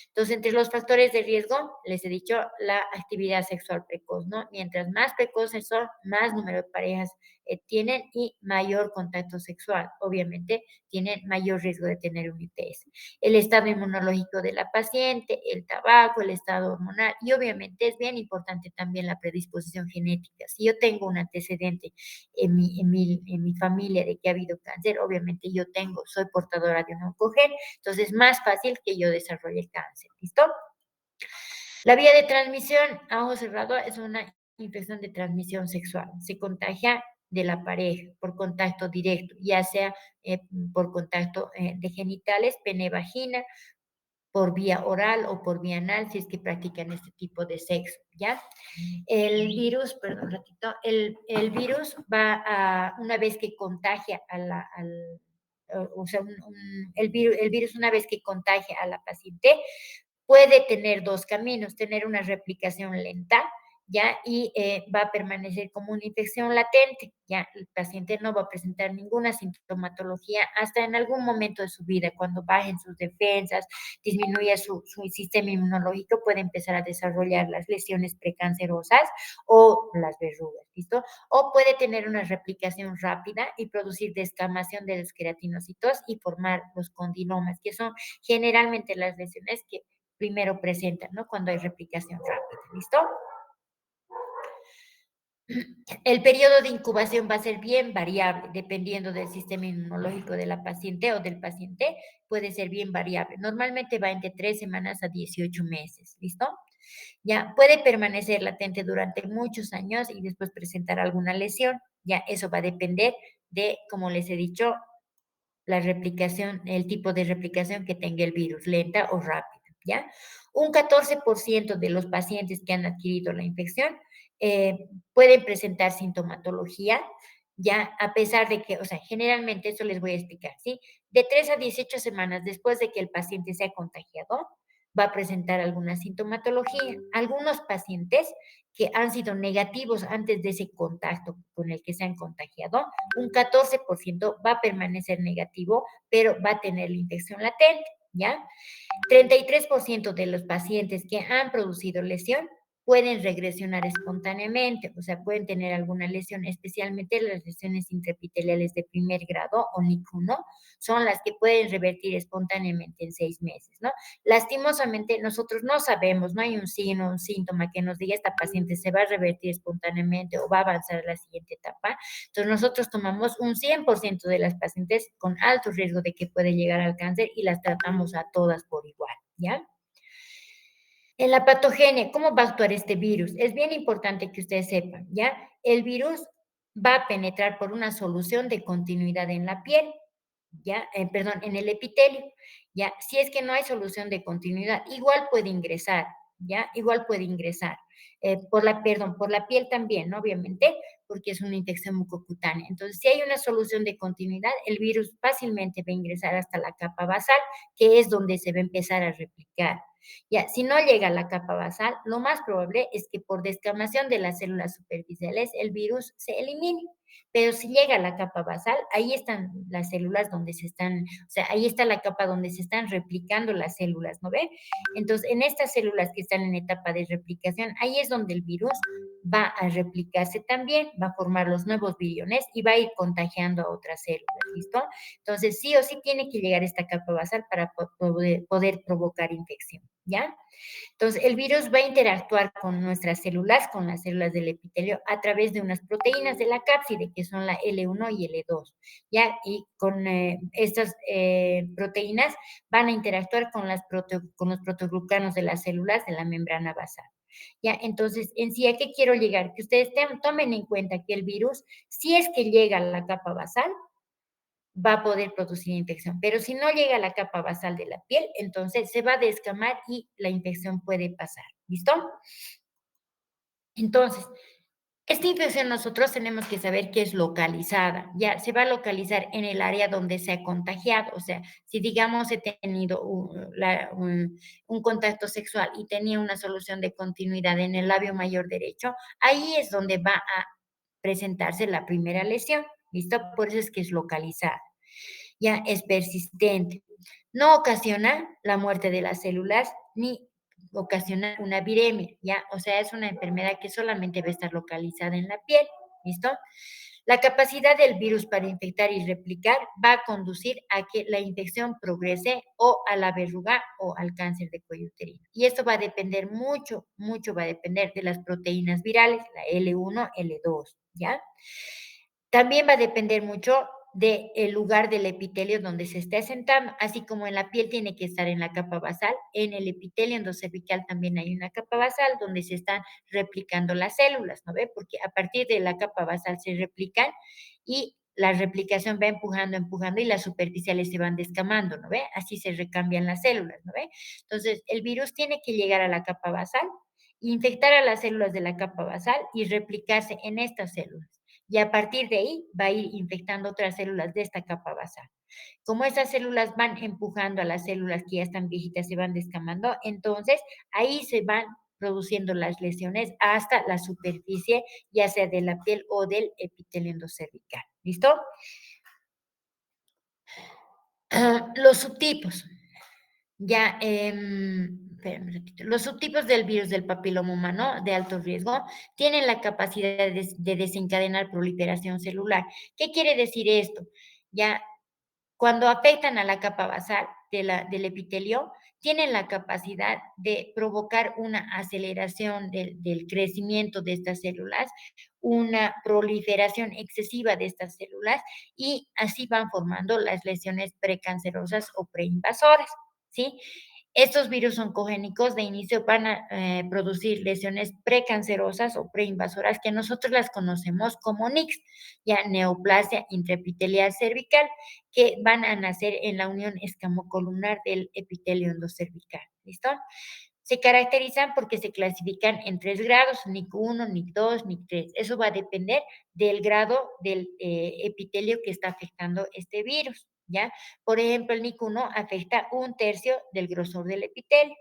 [SPEAKER 1] Entonces, entre los factores de riesgo, les he dicho la actividad sexual precoz, ¿no? Mientras más precoces son, más número de parejas tienen y mayor contacto sexual. Obviamente, tienen mayor riesgo de tener un ITS. El estado inmunológico de la paciente, el tabaco, el estado hormonal y obviamente es bien importante también la predisposición genética. Si yo tengo un antecedente en mi familia de que ha habido cáncer, obviamente yo soy portadora de un oncogen, entonces es más fácil que yo desarrolle el cáncer. ¿Listo? La vía de transmisión a ojo cerrado es una infección de transmisión sexual. Se contagia de la pareja por contacto directo, ya sea por contacto de genitales, pene, vagina, por vía oral o por vía anal, si es que practican este tipo de sexo, ¿ya? El virus, perdón, un ratito, el virus va a, una vez que contagia a o sea, el virus una vez que contagia a la paciente, puede tener dos caminos, tener una replicación lenta, ¿ya? Y va a permanecer como una infección latente, ¿ya? El paciente no va a presentar ninguna sintomatología hasta en algún momento de su vida, cuando bajen sus defensas, disminuya su sistema inmunológico, puede empezar a desarrollar las lesiones precancerosas o las verrugas, ¿listo? O puede tener una replicación rápida y producir descamación de los queratinocitos y formar los condinomas, que son generalmente las lesiones que primero presentan, ¿no? Cuando hay replicación rápida, ¿listo? El periodo de incubación va a ser bien variable, dependiendo del sistema inmunológico de la paciente o del paciente, puede ser bien variable. Normalmente va entre 3 semanas a 18 meses, ¿listo? Ya puede permanecer latente durante muchos años y después presentar alguna lesión. Ya eso va a depender de, como les he dicho, la replicación, el tipo de replicación que tenga el virus, lenta o rápida, ¿ya? Un 14% de los pacientes que han adquirido la infección pueden presentar sintomatología, ya a pesar de que, o sea, generalmente eso les voy a explicar, ¿sí? De 3 a 18 semanas después de que el paciente se ha contagiado, va a presentar alguna sintomatología. Algunos pacientes que han sido negativos antes de ese contacto con el que se han contagiado, un 14% va a permanecer negativo, pero va a tener la infección latente, ¿ya? 33% de los pacientes que han producido lesión pueden regresionar espontáneamente, o sea, pueden tener alguna lesión, especialmente las lesiones intraepiteliales de primer grado o NIC1, son las que pueden revertir espontáneamente en 6 meses, ¿no? Lastimosamente, nosotros no sabemos, no hay un signo, un síntoma que nos diga esta paciente se va a revertir espontáneamente o va a avanzar a la siguiente etapa. Entonces, nosotros tomamos un 100% de las pacientes con alto riesgo de que puede llegar al cáncer y las tratamos a todas por igual, ¿ya? En la patogenia, ¿cómo va a actuar este virus? Es bien importante que ustedes sepan, ¿ya? El virus va a penetrar por una solución de continuidad en la piel, ¿ya? Perdón, en el epitelio, ¿ya? Si es que no hay solución de continuidad, igual puede ingresar, ¿ya? Igual puede ingresar. Por la piel también, ¿no? Obviamente, porque es una infección mucocutánea. Entonces, si hay una solución de continuidad, el virus fácilmente va a ingresar hasta la capa basal, que es donde se va a empezar a replicar. Ya, si no llega a la capa basal, lo más probable es que por descamación de las células superficiales el virus se elimine. Pero si llega a la capa basal, ahí están las células donde se están, o sea, ahí está la capa donde se están replicando las células, ¿no ve? Entonces, en estas células que están en etapa de replicación, ahí es donde el virus va a replicarse también, va a formar los nuevos viriones y va a ir contagiando a otras células, ¿listo? Entonces, sí o sí tiene que llegar a esta capa basal para poder provocar infección, ¿ya? Entonces, el virus va a interactuar con nuestras células, con las células del epitelio, a través de unas proteínas de la cápside, que son la L1 y L2, ¿ya? Y con estas proteínas van a interactuar con los protoglucanos de las células de la membrana basal. Ya, entonces, en sí, ¿a qué quiero llegar? Que ustedes tomen en cuenta que el virus, si es que llega a la capa basal, va a poder producir infección. Pero si no llega a la capa basal de la piel, entonces se va a descamar y la infección puede pasar. ¿Listo? Entonces, esta infección nosotros tenemos que saber que es localizada, ya se va a localizar en el área donde se ha contagiado, o sea, si digamos he tenido un contacto sexual y tenía una solución de continuidad en el labio mayor derecho, ahí es donde va a presentarse la primera lesión, ¿listo? Por eso es que es localizada. ya es persistente. No ocasiona la muerte de las células ni ocasiona una viremia, ¿ya? O sea, es una enfermedad que solamente va a estar localizada en la piel, ¿listo? La capacidad del virus para infectar y replicar va a conducir a que la infección progrese o a la verruga o al cáncer de cuello uterino. Y esto va a depender mucho, mucho va a depender de las proteínas virales, la L1, L2, ¿ya? También va a depender mucho del lugar del epitelio donde se esté asentando, así como en la piel tiene que estar en la capa basal, en el epitelio endocervical también hay una capa basal donde se están replicando las células, ¿no ve? Porque a partir de la capa basal se replican y la replicación va empujando, empujando y las superficiales se van descamando, ¿no ve? Así se recambian las células, ¿no ve? Entonces, el virus tiene que llegar a la capa basal, infectar a las células de la capa basal y replicarse en estas células y a partir de ahí va a ir infectando otras células de esta capa basal. Como esas células van empujando a las células que ya están viejitas, se van descamando, entonces ahí se van produciendo las lesiones hasta la superficie, ya sea de la piel o del epitelio endocervical. ¿Listo? Los subtipos. Ya, espérame un ratito. Los subtipos del virus del papiloma humano de alto riesgo tienen la capacidad de desencadenar proliferación celular. ¿Qué quiere decir esto? Ya, cuando afectan a la capa basal del epitelio, tienen la capacidad de provocar una aceleración del crecimiento de estas células, una proliferación excesiva de estas células y así van formando las lesiones precancerosas o preinvasoras, ¿sí? Estos virus oncogénicos de inicio van a producir lesiones precancerosas o preinvasoras que nosotros las conocemos como NICS, ya neoplasia intraepitelial cervical, que van a nacer en la unión escamocolumnar del epitelio endocervical. ¿Listo? Se caracterizan porque se clasifican en 3 grados, NIC 1, NIC 2, NIC 3. Eso va a depender del grado del epitelio que está afectando este virus, ¿ya? Por ejemplo, el NIC 1 afecta 1/3 del grosor del epitelio.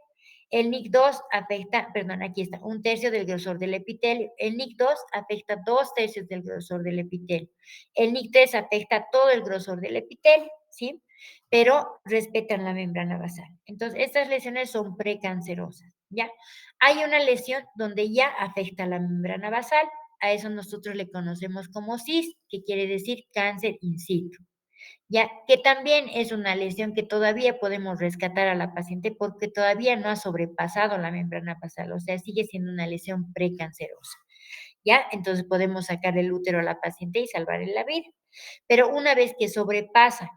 [SPEAKER 1] El NIC 2 afecta, perdón, aquí está, 1/3 del grosor del epitelio. El NIC 2 afecta 2/3 del grosor del epitelio. El NIC 3 afecta todo el grosor del epitelio, ¿sí? Pero respetan la membrana basal. Entonces, estas lesiones son precancerosas, ¿ya? Hay una lesión donde ya afecta la membrana basal, a eso nosotros le conocemos como CIS, que quiere decir cáncer in situ, ya que también es una lesión que todavía podemos rescatar a la paciente porque todavía no ha sobrepasado la membrana basal, o sea, sigue siendo una lesión precancerosa, ¿ya? Entonces podemos sacar el útero a la paciente y salvarle la vida. Pero una vez que sobrepasa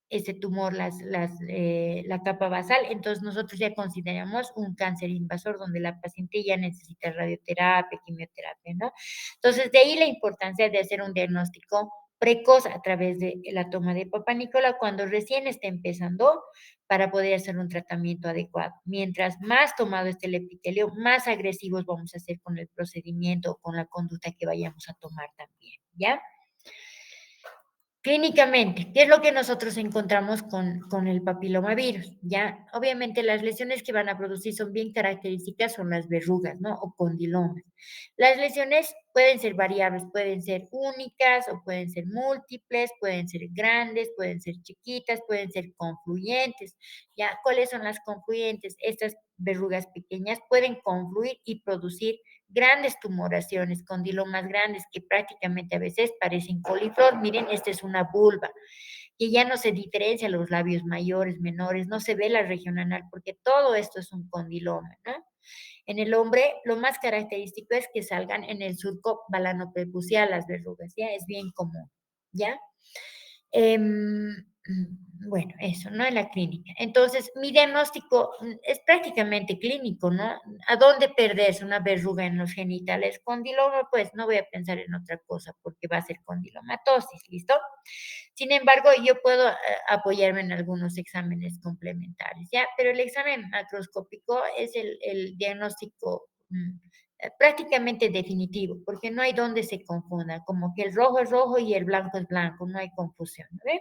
[SPEAKER 1] ese tumor, la capa basal, entonces nosotros ya consideramos un cáncer invasor donde la paciente ya necesita radioterapia, quimioterapia, ¿no? Entonces, de ahí la importancia de hacer un diagnóstico precoz a través de la toma de Papa Nicolau cuando recién está empezando para poder hacer un tratamiento adecuado. Mientras más tomado esté el epitelio, más agresivos vamos a ser con el procedimiento o con la conducta que vayamos a tomar también, ¿ya? Clínicamente, ¿qué es lo que nosotros encontramos con el papilomavirus? Ya, obviamente las lesiones que van a producir son bien características, son las verrugas, ¿no? O condilomas. Las lesiones pueden ser variables, pueden ser únicas o pueden ser múltiples, pueden ser grandes, pueden ser chiquitas, pueden ser confluyentes. ¿Ya? ¿Cuáles son las confluyentes? Estas verrugas pequeñas pueden confluir y producir grandes tumoraciones, condilomas grandes que prácticamente a veces parecen coliflor. Miren, esta es una vulva, que ya no se diferencia los labios mayores, menores, no se ve la región anal, porque todo esto es un condiloma, ¿no? En el hombre, lo más característico es que salgan en el surco balanoprepucial las verrugas, ¿ya? Es bien común, ¿ya? Bueno, eso, ¿no? En la clínica. Entonces, mi diagnóstico es prácticamente clínico, ¿no? ¿A dónde perderse una verruga en los genitales? Condiloma, pues no voy a pensar en otra cosa porque va a ser condilomatosis, ¿listo? Sin embargo, yo puedo apoyarme en algunos exámenes complementarios, ¿ya? Pero el examen macroscópico es el diagnóstico prácticamente definitivo, porque no hay donde se confunda, como que el rojo es rojo y el blanco es blanco, no hay confusión, ¿no ve?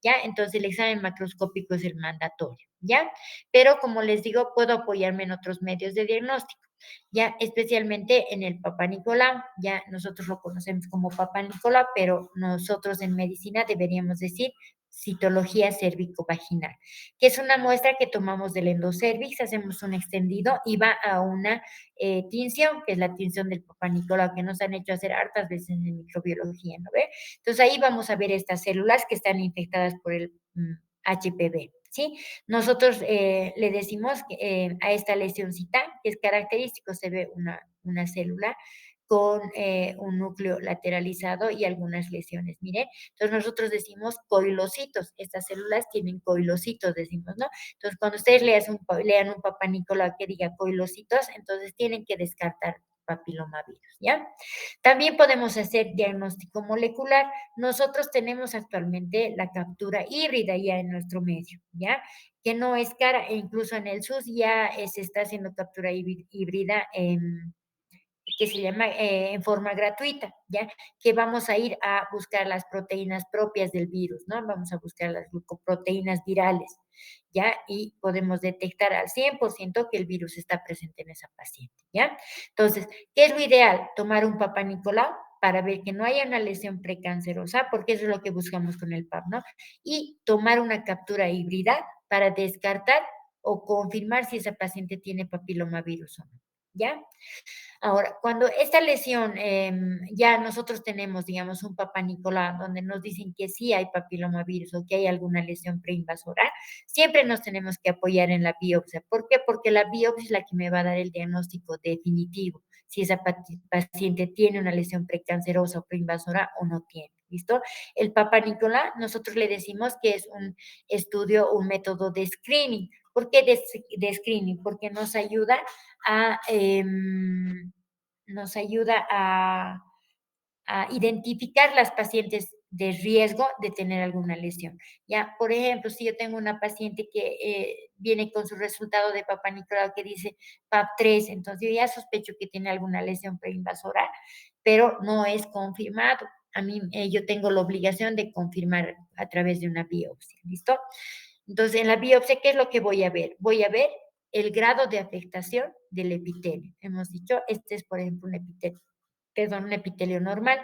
[SPEAKER 1] ¿Ya? Entonces el examen macroscópico es el mandatorio, ¿ya? Pero como les digo, puedo apoyarme en otros medios de diagnóstico, ya especialmente en el Papa Nicolau, ya nosotros lo conocemos como Papa Nicolau, pero nosotros en medicina deberíamos decir citología cérvico-vaginal, que es una muestra que tomamos del endocervix, hacemos un extendido y va a una tinción, que es la tinción del Papá Nicolau, que nos han hecho hacer hartas veces en microbiología, ¿no ve? Entonces ahí vamos a ver estas células que están infectadas por el HPV, ¿sí? Nosotros le decimos a esta lesioncita, que es característico, se ve una célula con un núcleo lateralizado y algunas lesiones. Miren, entonces nosotros decimos coilocitos, estas células tienen coilocitos, decimos, ¿no? Entonces cuando ustedes lean un Papá Nicolau que diga coilocitos, entonces tienen que descartar papilomavirus, ¿ya? También podemos hacer diagnóstico molecular. Nosotros tenemos actualmente la captura híbrida ya en nuestro medio, ¿ya? Que no es cara, e incluso en el SUS ya se está haciendo captura híbrida que se llama en forma gratuita, ¿ya? Que vamos a ir a buscar las proteínas propias del virus, ¿no? Vamos a buscar las glucoproteínas virales, ¿ya? Y podemos detectar al 100% que el virus está presente en esa paciente, ¿ya? Entonces, ¿qué es lo ideal? Tomar un Papá Nicolau para ver que no haya una lesión precancerosa, porque eso es lo que buscamos con el PAP, ¿no? Y tomar una captura híbrida para descartar o confirmar si esa paciente tiene papilomavirus o no, ¿ya? Ahora, cuando esta lesión ya nosotros tenemos, digamos, un Papá Nicolau donde nos dicen que sí hay papilomavirus o que hay alguna lesión preinvasora, siempre nos tenemos que apoyar en la biopsia. ¿Por qué? Porque la biopsia es la que me va a dar el diagnóstico definitivo, si esa paciente tiene una lesión precancerosa o preinvasora o no tiene. ¿Listo? El Papá Nicolau, nosotros le decimos que es un estudio, un método de screening. ¿Por qué de screening? Porque a, eh, nos ayuda a identificar las pacientes de riesgo de tener alguna lesión. Ya, por ejemplo, si yo tengo una paciente que viene con su resultado de Papá Nicolau que dice PAP3, entonces yo ya sospecho que tiene alguna lesión preinvasora, pero no es confirmado. A mí, yo tengo la obligación de confirmar a través de una biopsia, ¿listo? Entonces, en la biopsia, ¿qué es lo que voy a ver? Voy a ver el grado de afectación del epitelio. Hemos dicho, este es, por ejemplo, un epitelio normal.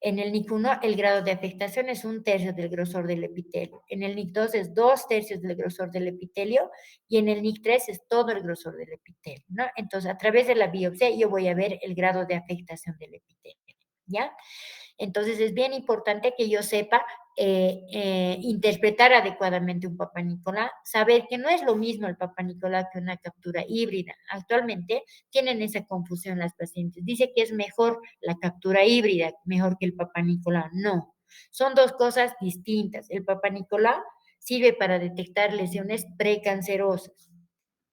[SPEAKER 1] En el NIC1, el grado de afectación es 1/3 del grosor del epitelio. En el NIC2 es 2/3 del grosor del epitelio y en el NIC3 es todo el grosor del epitelio, ¿no? Entonces, a través de la biopsia, yo voy a ver el grado de afectación del epitelio, ¿ya? Entonces es bien importante que yo sepa interpretar adecuadamente un Papá Nicolau, saber que no es lo mismo el Papá Nicolau que una captura híbrida. Actualmente tienen esa confusión las pacientes. Dice que es mejor la captura híbrida, mejor que el Papá Nicolau. No, son dos cosas distintas. El Papá Nicolau sirve para detectar lesiones precancerosas.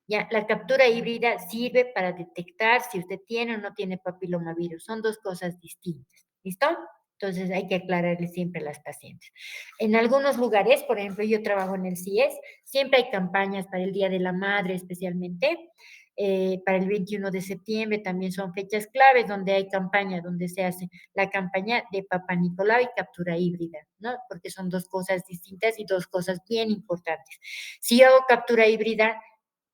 [SPEAKER 1] Ya, la captura híbrida sirve para detectar si usted tiene o no tiene papilomavirus. Son dos cosas distintas. ¿Listo? Entonces hay que aclararle siempre a las pacientes. En algunos lugares, por ejemplo, yo trabajo en el CIES, siempre hay campañas para el Día de la Madre especialmente, para el 21 de septiembre también son fechas claves donde hay campaña, donde se hace la campaña de Papá Nicolau y captura híbrida, ¿no? Porque son dos cosas distintas y dos cosas bien importantes. Si yo hago captura híbrida,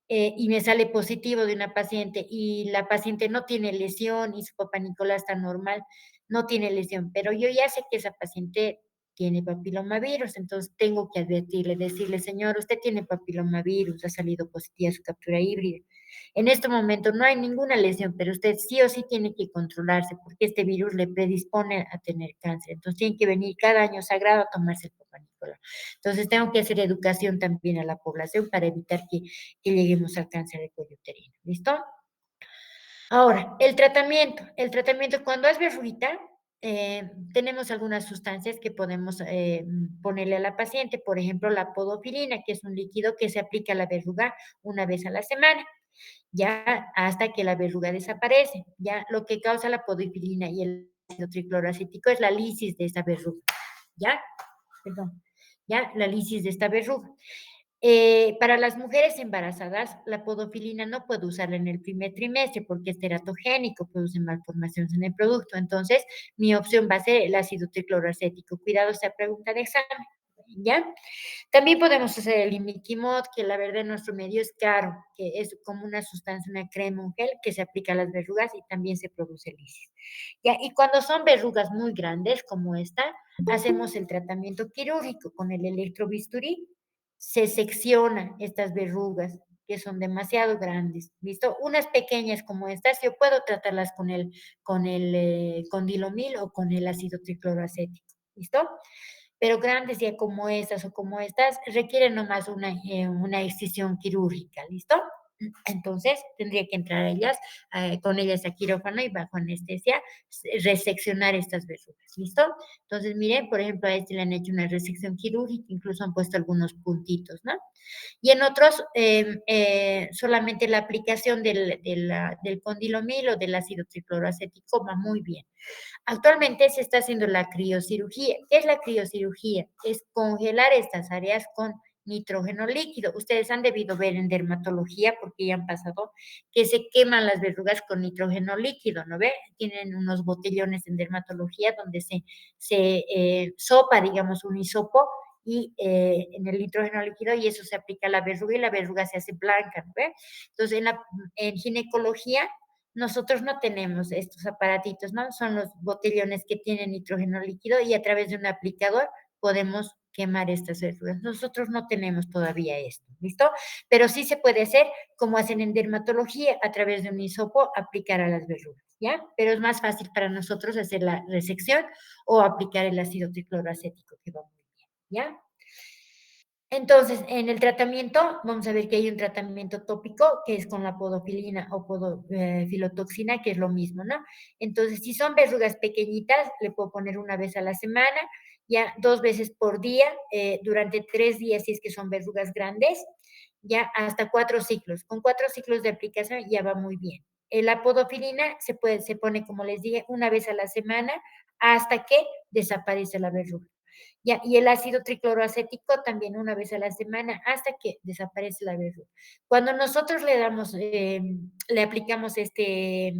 [SPEAKER 1] y me sale positivo de una paciente y la paciente no tiene lesión y su Papá Nicolau está normal, no tiene lesión, pero yo ya sé que esa paciente tiene papilomavirus, entonces tengo que advertirle, decirle, señor, usted tiene papilomavirus, ha salido positiva su captura híbrida. En este momento no hay ninguna lesión, pero usted sí o sí tiene que controlarse porque este virus le predispone a tener cáncer. Entonces tiene que venir cada año sagrado a tomarse el Papá Nicolau. Entonces tengo que hacer educación también a la población para evitar que lleguemos al cáncer de cuello uterino. ¿Listo? Ahora, el tratamiento cuando es verruguita, tenemos algunas sustancias que podemos ponerle a la paciente, por ejemplo, la podofilina, que es un líquido que se aplica a la verruga una vez a la semana, ya hasta que la verruga desaparece. Ya lo que causa la podofilina y el ácido tricloroacético es la lisis de esta verruga, ¿ya? Perdón, ¿ya? La lisis de esta verruga. Para las mujeres embarazadas, la podofilina no puede usarla en el primer trimestre porque es teratogénico, produce malformaciones en el producto. Entonces, mi opción va a ser el ácido tricloroacético. Cuidado, esta pregunta de examen. ¿ya? También podemos hacer el imiquimod, que la verdad en nuestro medio es caro, que es como una sustancia, una crema, un gel que se aplica a las verrugas y también se produce lisis. ¿Ya? Y cuando son verrugas muy grandes como esta, hacemos el tratamiento quirúrgico con el electrobisturí. Se secciona estas verrugas que son demasiado grandes, ¿listo? Unas pequeñas como estas, yo puedo tratarlas con el condilomil o con el ácido tricloroacético, ¿listo? Pero grandes ya como estas o como estas requieren nomás una excisión quirúrgica, ¿listo? Entonces tendría que entrar con ellas a quirófano y bajo anestesia reseccionar estas verrugas, ¿listo? Entonces, miren, por ejemplo, a este le han hecho una resección quirúrgica, incluso han puesto algunos puntitos, ¿no? Y en otros, solamente la aplicación del condilomil o del ácido tricloroacético va muy bien. Actualmente se está haciendo la criocirugía. ¿Qué es la criocirugía? Es congelar estas áreas con nitrógeno líquido. Ustedes han debido ver en dermatología, porque ya han pasado, que se queman las verrugas con nitrógeno líquido, ¿no ve? Tienen unos botellones en dermatología donde se sopa, digamos, un hisopo y en el nitrógeno líquido y eso se aplica a la verruga y la verruga se hace blanca, ¿no ve? Entonces, en ginecología nosotros no tenemos estos aparatitos, ¿no? Son los botellones que tienen nitrógeno líquido y a través de un aplicador podemos quemar estas verduras. Nosotros no tenemos todavía esto, ¿listo? Pero sí se puede hacer como hacen en dermatología, a través de un hisopo aplicar a las verrugas, ¿ya? Pero es más fácil para nosotros hacer la resección o aplicar el ácido tricloroacético, que va muy bien, ¿ya? Entonces, en el tratamiento, vamos a ver que hay un tratamiento tópico que es con la podofilina o podofilotoxina, que es lo mismo, ¿no? Entonces, si son verrugas pequeñitas, le puedo poner una vez a la semana, ya 2 veces por día, durante 3 días, si es que son verrugas grandes, ya hasta 4 ciclos. Con 4 ciclos de aplicación ya va muy bien. La podofilina se pone, como les dije, una vez a la semana hasta que desaparece la verruga. Ya, y el ácido tricloroacético también una vez a la semana hasta que desaparece la verruga. Cuando nosotros le aplicamos este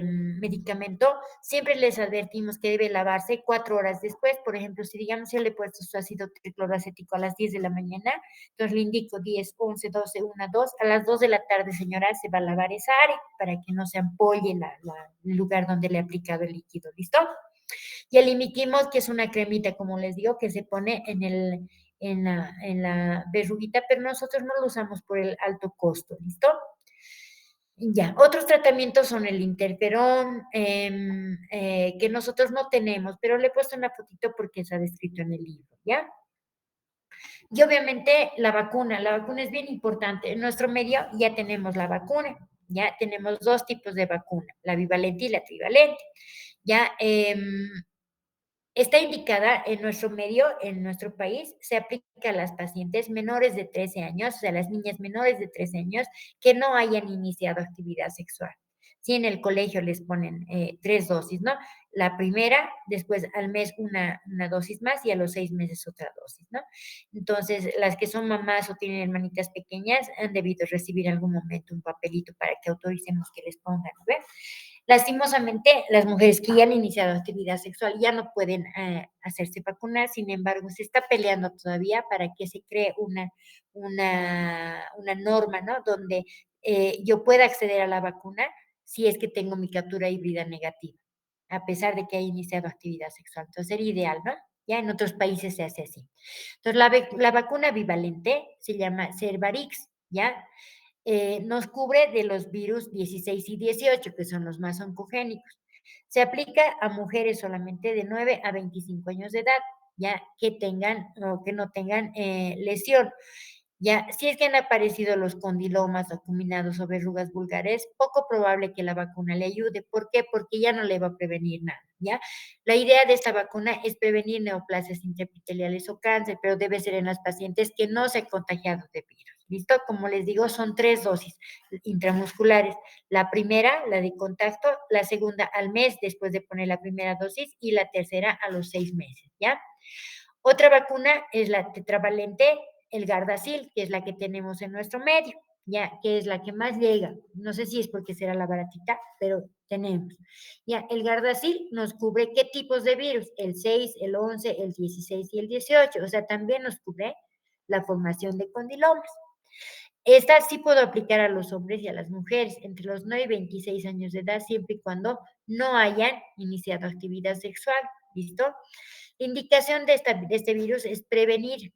[SPEAKER 1] medicamento, siempre les advertimos que debe lavarse 4 horas después. Por ejemplo, si digamos yo le he puesto su ácido tricloroacético a las 10 de la mañana, entonces le indico 10, 11, 12, 1, 2. A las 2 de la tarde, señora, se va a lavar esa área para que no se ampolle el lugar donde le he aplicado el líquido. ¿Listo? Y el imiquimod, que es una cremita, como les digo, que se pone en la verruguita, pero nosotros no lo usamos por el alto costo, ¿listo? Ya, otros tratamientos son el interferón, que nosotros no tenemos, pero le he puesto una fotito porque está descrito en el libro, ¿ya? Y obviamente la vacuna es bien importante. En nuestro medio ya tenemos la vacuna, ya tenemos 2 tipos de vacuna, la bivalente y la trivalente. Ya, está indicada en nuestro medio, en nuestro país, se aplica a las pacientes menores de 13 años, o sea, las niñas menores de 13 años que no hayan iniciado actividad sexual. Si en el colegio les ponen 3 dosis, ¿no? La primera, después al mes una dosis más y a los 6 meses otra dosis, ¿no? Entonces, las que son mamás o tienen hermanitas pequeñas han debido recibir en algún momento un papelito para que autoricemos que les pongan, ¿no? Lastimosamente, las mujeres que ya han iniciado actividad sexual ya no pueden hacerse vacunar, sin embargo, se está peleando todavía para que se cree una norma, ¿no? Donde yo pueda acceder a la vacuna si es que tengo mi captura híbrida negativa, a pesar de que haya iniciado actividad sexual. Entonces, sería ideal, ¿no? Ya en otros países se hace así. Entonces, la vacuna bivalente se llama Cervarix, ¿ya? Nos cubre de los virus 16 y 18, que son los más oncogénicos. Se aplica a mujeres solamente de 9 a 25 años de edad, ya que tengan o que no tengan lesión. Ya, si es que han aparecido los condilomas, acuminados o verrugas vulgares, poco probable que la vacuna le ayude. ¿Por qué? Porque ya no le va a prevenir nada, ¿ya? La idea de esta vacuna es prevenir neoplasias intraepiteliales o cáncer, pero debe ser en las pacientes que no se han contagiado de virus. ¿Listo? Como les digo, son 3 dosis intramusculares. La primera, la de contacto, la segunda al mes después de poner la primera dosis y la tercera a los 6 meses, ¿ya? Otra vacuna es la tetravalente, el Gardasil, que es la que tenemos en nuestro medio, ya, que es la que más llega. No sé si es porque será la baratita, pero tenemos. Ya, el Gardasil nos cubre qué tipos de virus, el 6, el 11, el 16 y el 18. O sea, también nos cubre la formación de condilomas. Esta sí puedo aplicar a los hombres y a las mujeres entre los 9 y 26 años de edad, siempre y cuando no hayan iniciado actividad sexual. ¿Listo? La indicación de este virus es prevenir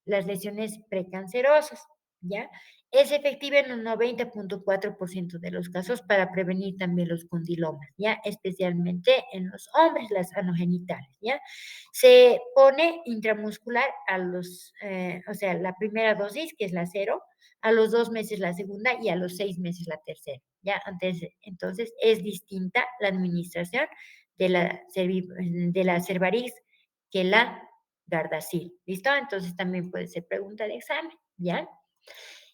[SPEAKER 1] las lesiones precancerosas, ¿ya? Es efectiva en un 90.4% de los casos para prevenir también los condilomas, ¿ya? Especialmente en los hombres, las anogenitales, ¿ya? Se pone intramuscular a o sea, la primera dosis, que es la cero, a los 2 meses la segunda y a los 6 meses la tercera, ¿ya? Entonces es distinta la administración de la Cervarix que la Gardasil. ¿Listo? Entonces también puede ser pregunta de examen, ¿ya?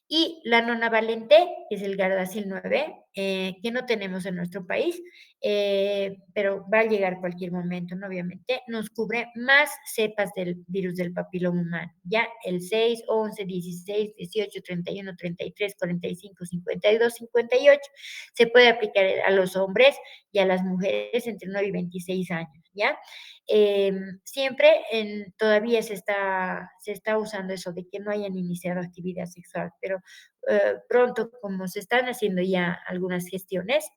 [SPEAKER 1] Y la nonavalente, que es el Gardasil 9, que no tenemos en nuestro país, pero va a llegar cualquier momento, ¿no? Obviamente, nos cubre más cepas del virus del papiloma humano, ¿ya? El 6, 11, 16, 18, 31, 33, 45, 52, 58. Se puede aplicar a los hombres y a las mujeres entre 9 y 26 años, ¿ya? Siempre todavía se está usando eso de que no hayan iniciado actividad sexual, pero pronto, como se están haciendo ya algunas gestiones,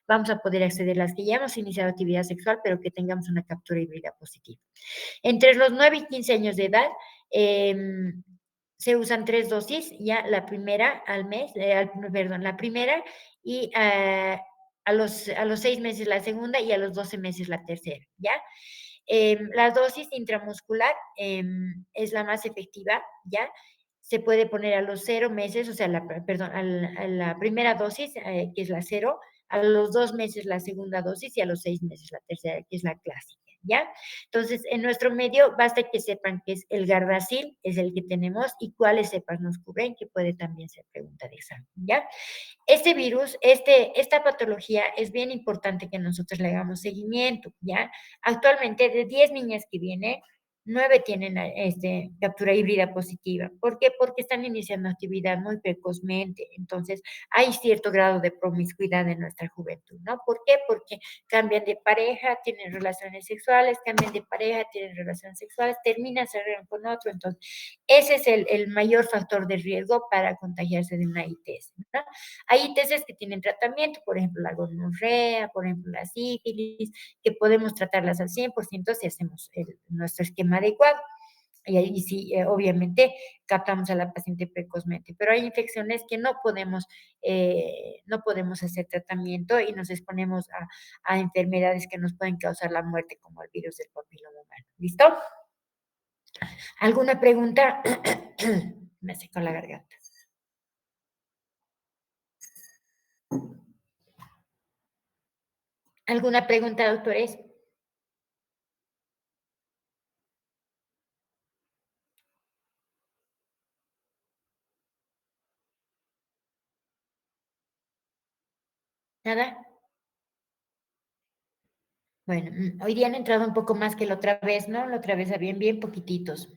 [SPEAKER 1] vamos a poder acceder a las que ya hemos iniciado actividad sexual, pero que tengamos una captura híbrida positiva. Entre los 9 y 15 años de edad, se usan 3 dosis, ya la primera al mes, perdón, la primera y a los 6 meses la segunda y a los 12 meses la tercera, ¿ya? La dosis intramuscular es la más efectiva, ¿ya? Se puede poner a los 0 meses, o sea, perdón, a la primera dosis, que es la cero, a los 2 meses la segunda dosis y a los 6 meses la tercera, que es la clásica, ¿ya? Entonces, en nuestro medio basta que sepan que es el Gardasil, es el que tenemos, y cuáles cepas nos cubren, que puede también ser pregunta de examen, ¿ya? Este virus, esta patología es bien importante que nosotros le hagamos seguimiento, ¿ya? Actualmente, de 10 niñas que vienen, 9 tienen captura híbrida positiva. ¿Por qué? Porque están iniciando actividad muy precozmente. Entonces, hay cierto grado de promiscuidad en nuestra juventud, ¿no? ¿Por qué? Porque cambian de pareja, tienen relaciones sexuales, cambian de pareja, tienen relaciones sexuales, terminan, se reúnen con otro. Entonces, ese es el mayor factor de riesgo para contagiarse de una ITS, ¿no? Hay ITS que tienen tratamiento, por ejemplo, la gonorrea, por ejemplo, la sífilis, que podemos tratarlas al 100% si hacemos nuestro esquema adecuado. Y ahí sí, obviamente, captamos a la paciente precozmente. Pero hay infecciones que no podemos hacer tratamiento y nos exponemos a enfermedades que nos pueden causar la muerte, como el virus del papiloma humano. ¿Listo? ¿Alguna pregunta? Me secó la garganta. ¿Alguna pregunta, doctores? ¿Nada? Bueno, hoy día han entrado un poco más que la otra vez, ¿no? La otra vez habían bien poquititos.